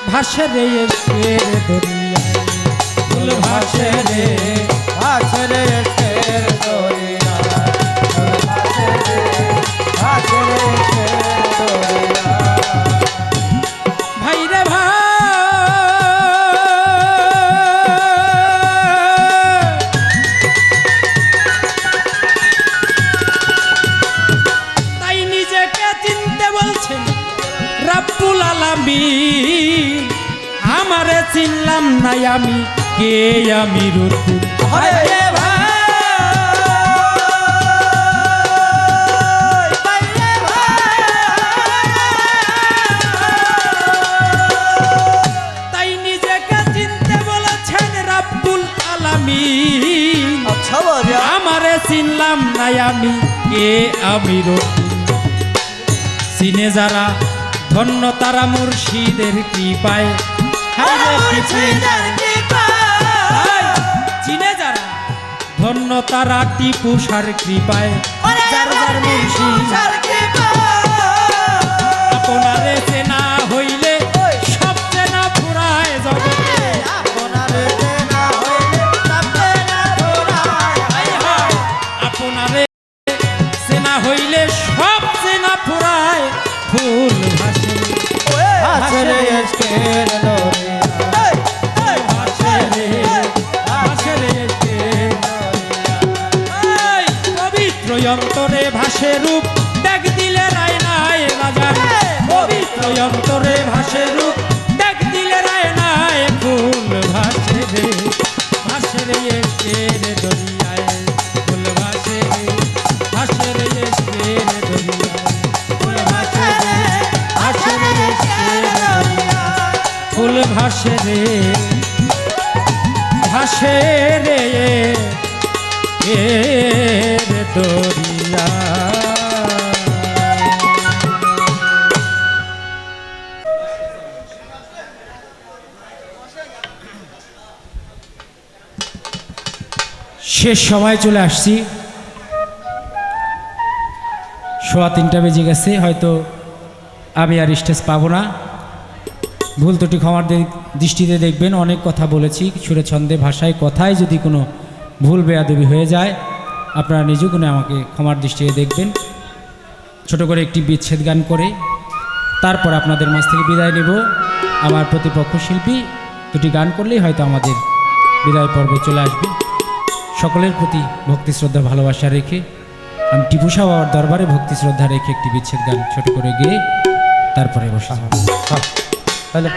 ভাসে রে এসের দরিয়ায় ফুল ভাসে রে ভাসে রে এসের দরিয়া ভাসে রে এসের দরিয়া ভাই রে ভাই তাই নিজেকে চিনতে বলছেন রাব্বুল আলামিন আমারে চিনলাম নাই আমি কে আমি রসুল ভাই রে ভাই ভাই রে ভাই তাই নিজেকে চিনতে বলেছেন রাব্বুল আলামিন আচ্ছা বাজা আমারে চিনলাম নাই আমি কে আমি রসুল চিনে যারা ধন্য তারা মুর্শিদের কৃপায় চিনে যারা ধন্য তারা টিপু সার কৃপায় যার যার মুর্শিদ আপনারে চেনা হইলে সব চেনা ফুরায় জগতে আপনারে চেনা হইলে সব চেনা ফুরায় ফুল ভাসে ভাসে রে এসের দরিয়া ভাসে রে ভাসে রে এই পবিত্র অন্তরে ভাসে রূপ দেখ দিলে রায় নাই রাজান পবিত্র অন্তরে ভাসে রূপ দেখ দিলে রায় নাই ফুল ভাসে রে এসের দরিয়ায় ফুল ভাসে রে এসের দরিয়ায় ফুল ভাসে রে এসের দরিয়ায় ফুল ভাসে রে এর দরিয়া শেষ সময় চলে আসছি 3:15 বেজে গেছে হয়তো আমি আর স্টেজ পাবো না ভুল ত্রুটি ক্ষমার দৃষ্টিতে দেখবেন অনেক কথা বলেছি সুরে ছন্দে ভাষায় কথায় যদি কোনো ভুল বেয়াদবি হয়ে যায় আপনারা নিজগুণে আমাকে ক্ষমার দৃষ্টিতে দেখবেন ছোট করে একটি বিচ্ছেদ গান করে তারপর আপনাদের মাঝ থেকে বিদায় নেব আমার প্রতিপক্ষ শিল্পী দুটি গান করলেই হয়তো আমাদের বিদায় পর্বে চলে আসবে সকলের প্রতি ভক্তি শ্রদ্ধা ভালোবাসা রেখে আমি টিপু সাহ বাবার দরবারে ভক্তি শ্রদ্ধা রেখে একটি বিচ্ছেদ গান ছোট করে গেয়ে তারপরে বসা হ্যালো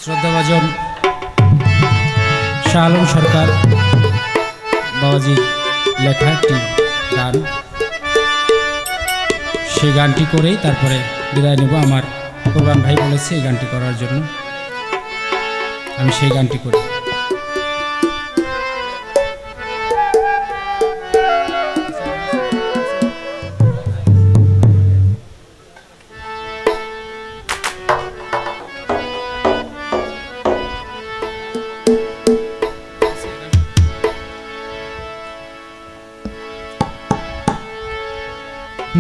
শ্রদ্ধাভাজন শাহ আলম সরকার বাবাজির লেখা একটি গান সেই গানটি করেই তারপরে বিদায় নেব। আমার কোরবান ভাই বলেছে এই গানটি করার জন্য, আমি সেই গানটি করি।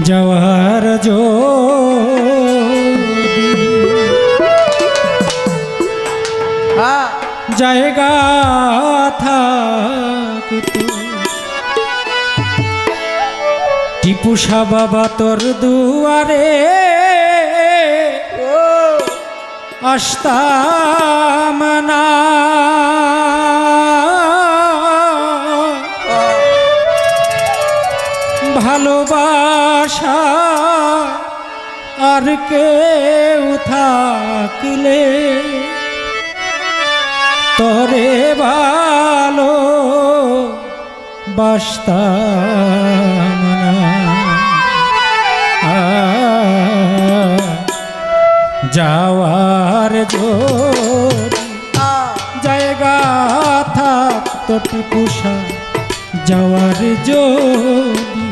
যাওয়ার যদি হ্যাঁ জায়গা থাকতো, টিপুসা বাবা তোর দুয়ারে আসতাম না, ভালোবাসা আর কেউ থাকলে তরে ভালো বাসতাম না। যাওয়ার যদি জায়গা থাকতো টিপুসা, যাওয়ার যদি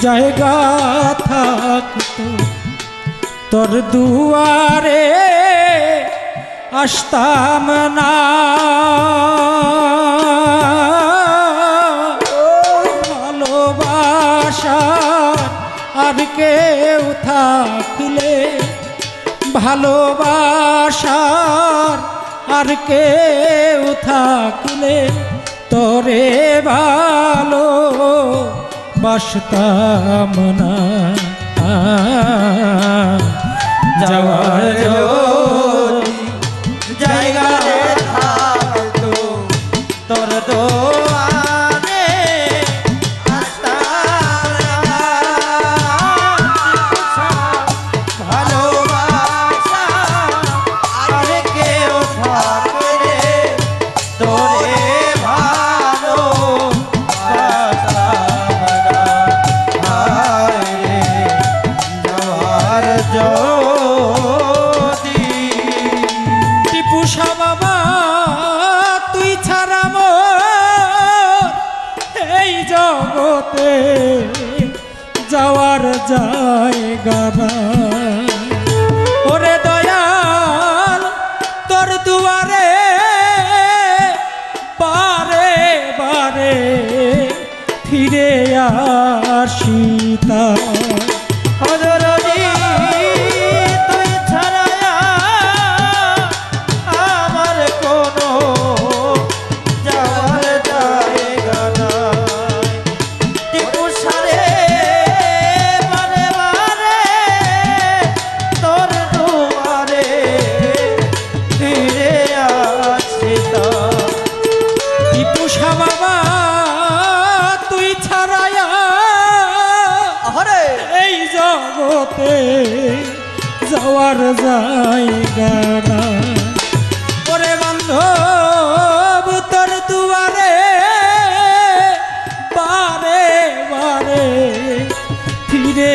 জায়গা থাকতো তোর দুয়ারে আসতাম না, ভালোবাসা আর কেউ থাকলে, ভালোবাসার আর কেউ থাকলে তোরে ভালো বাসতাম না। যাওয়ার যদি জায়গা থাকতো তোর দোয়ারে আসতাম না, ভালোবাসা আর কেউ থাকলে তোরে ভালো বাসতাম না। হায় রে যাওয়ার যদি টিপুসা বাবা তুই ছাড়া মোর এই জগতে যাওয়ার জায়গা নাই। ওরে দয়াল তোর দুয়ারে বারে বারে ফিরে আসিতা, হজরতি তুই ছাড়া আমার কোনো যাওয়ার জায়গা নাই। টিপু সারে বারে বারে তোর দুয়ারে ফিরে আসিতাম। টিপুসা বাবা তুই ছাড়ায়া আরে এই জগতে যাওয়ার জায়গা না। ওরে বান্ধব তোর দুয়ারে বারে বারে ফিরে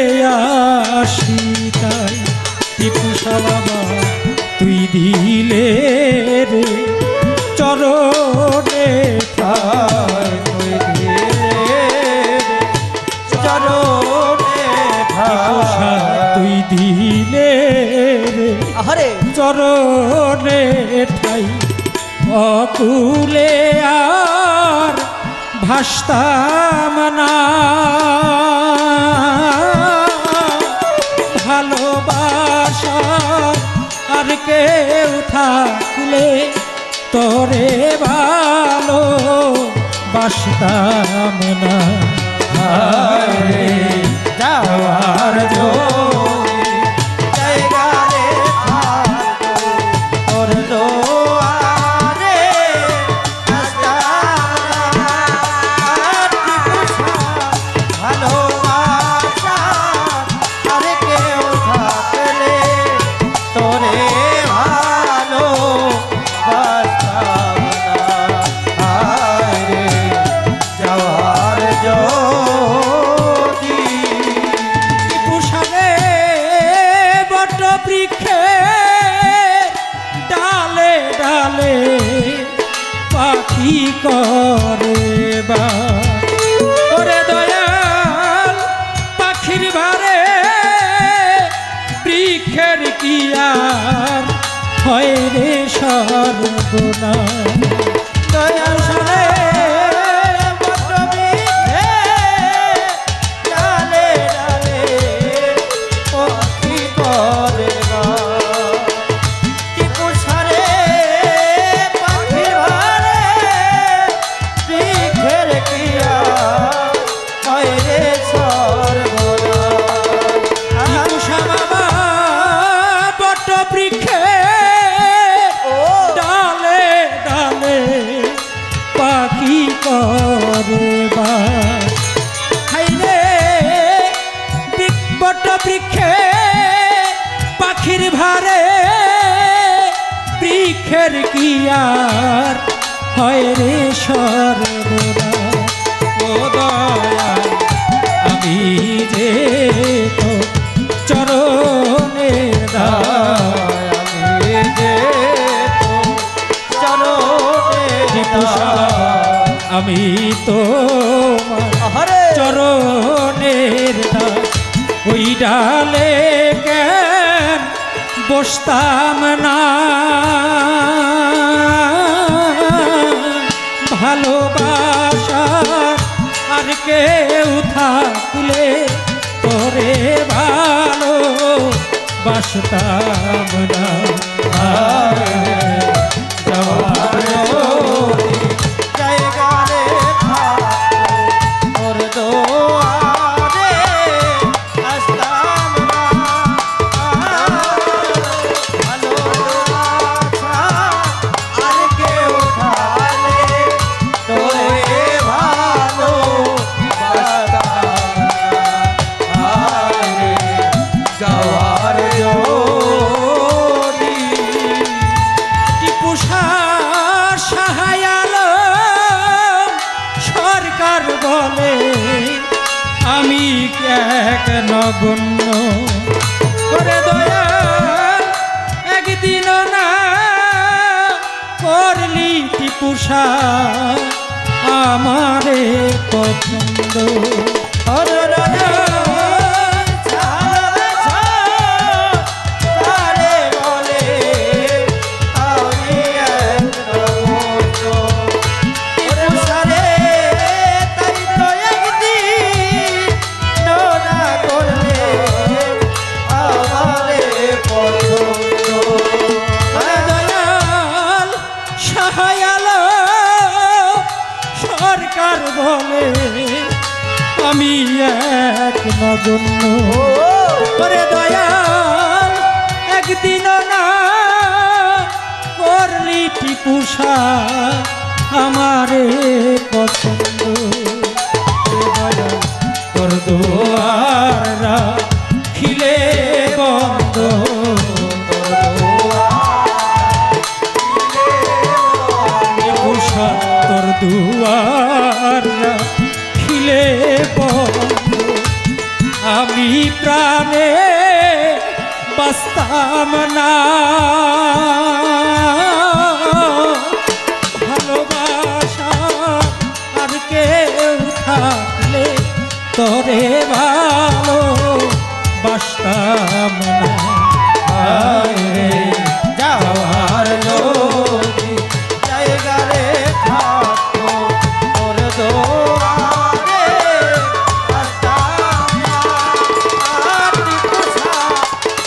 আসি তাই, টিপুসা বাবা তুই দিলে রে চরণে ঠাই, তুই দিলে চরণে টিপুসা ঠাই। তুই দিলে রে আহারে চরণে ঠাই, অকুলে আর ভাসতাম না, ভালোবাসা আর কেউ থাকলে তোরে ভালো বাসতাম না। হায় যাওয়ার যদি জায়গা রে থাকতো তোর দোয়ারে আসতাম না, টিপুসা ভালোবাসা আর কেউ থাকলে তোরে ভালো বাসতাম না। হায় রে যাওয়ার যদি বৃক্ষে ডালে ডালে পাখি করে বাস। ওরে দয়াল পাখির ভারে বৃক্ষের কি আর হয় রে সর্বনাশ। দয়াল সারে বট বৃক্ষে ডালে ডালে পাখি করে বাস। টিপু সারে পাখির ভারে বৃক্ষের কিয়া হয় রে সর্বনাশ। বাবা বট বৃক্ষে ডালে ডালে পাখি করে বাস। হাইরে বট বৃক্ষে পাখির ভারে বৃক্ষের কি আর হয় রে সর্বনাশ। ও দয়াল আমি যে তো চরণের দাস। আমি যে তো চরণের দাস। আমি তো আহারে চরণের দাস। ওই ডালে কেন বসতাম না, ভালোবাসা আর কেউ থাকলে তোরে ভালো বাসতাম না। যাওয়ার জায়গা রে ওর দোয়ারে আসতাম না। ভালোবাসা আর কেউ থাকলে তোরে ভালো বাসতাম না। যাওয়ার জোড়ি টিপু সাহায় আলম সরকার বলে আমি এক নগণ্য। করে দয়াল একদিনও না করলি টিপু আমারে পছন্দ। ওরে দয়াল ছাড়বে ছাড়ে বলে আমি এক নগণ্য। টিপু সারে তাই তো একদিন নোনা করলে আমারে পছন্দ। দয়াল সহায় সরকার বলে আমি এক নগণ্য। করে দয়াল একদিনও না করলি টিপু আমারে পছন্দ। দয়াল তোর দুয়ারা খিলে বন্ধ, তোর দুয়ার খিলে বন্ধ। আমি প্রাণে বাস্তাম না, ভালোবাসা আর কেউ থাকলে তোরে ভালো বাসতাম না। যাওয়ার যদি জায়গা রে থাকতো ওর দোয়ারে আসতাম না। আর টিপু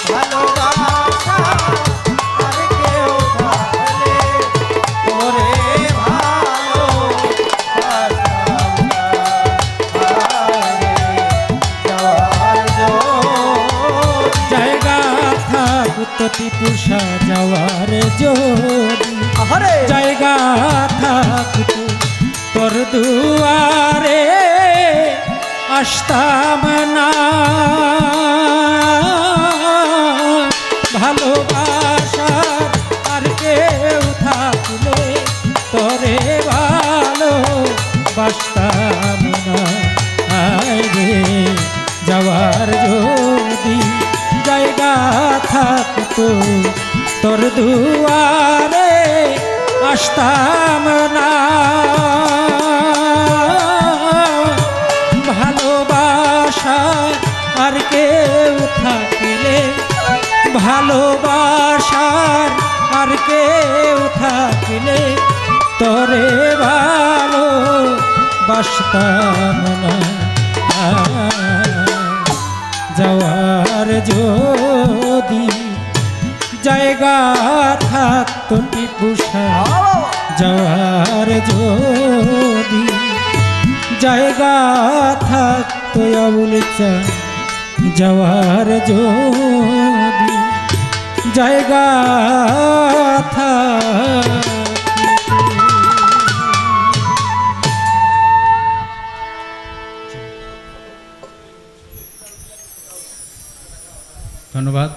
ভালোবাসা আর কেউ থাকলে তোরে ভালো বাসতাম না। যাওয়ার যদি জায়গা থাকতো টিপু যাওয়ার যদি, আহারে জায়গা থাকতো তোর দুয়ারে আসতাম না। ভালোবাসা আর কেউ থাকলে তোরে ভালো বাসতাম না। আয় রে যাওয়ার যদি জায়গা থাকতো দুয়ারে আসতাম না, ভালোবাসা আর কেউ থাকিলে, ভালোবাসার আর কেউ থাকিলে তরে ভালো বাসতাম না। যাওয়ার যদি জায়গা থাকতো টিপুষা, যাওয়ার যদি জায়গা থাকতো আবুল চা, যাওয়ার যদি জায়গা ধন্যবাদ।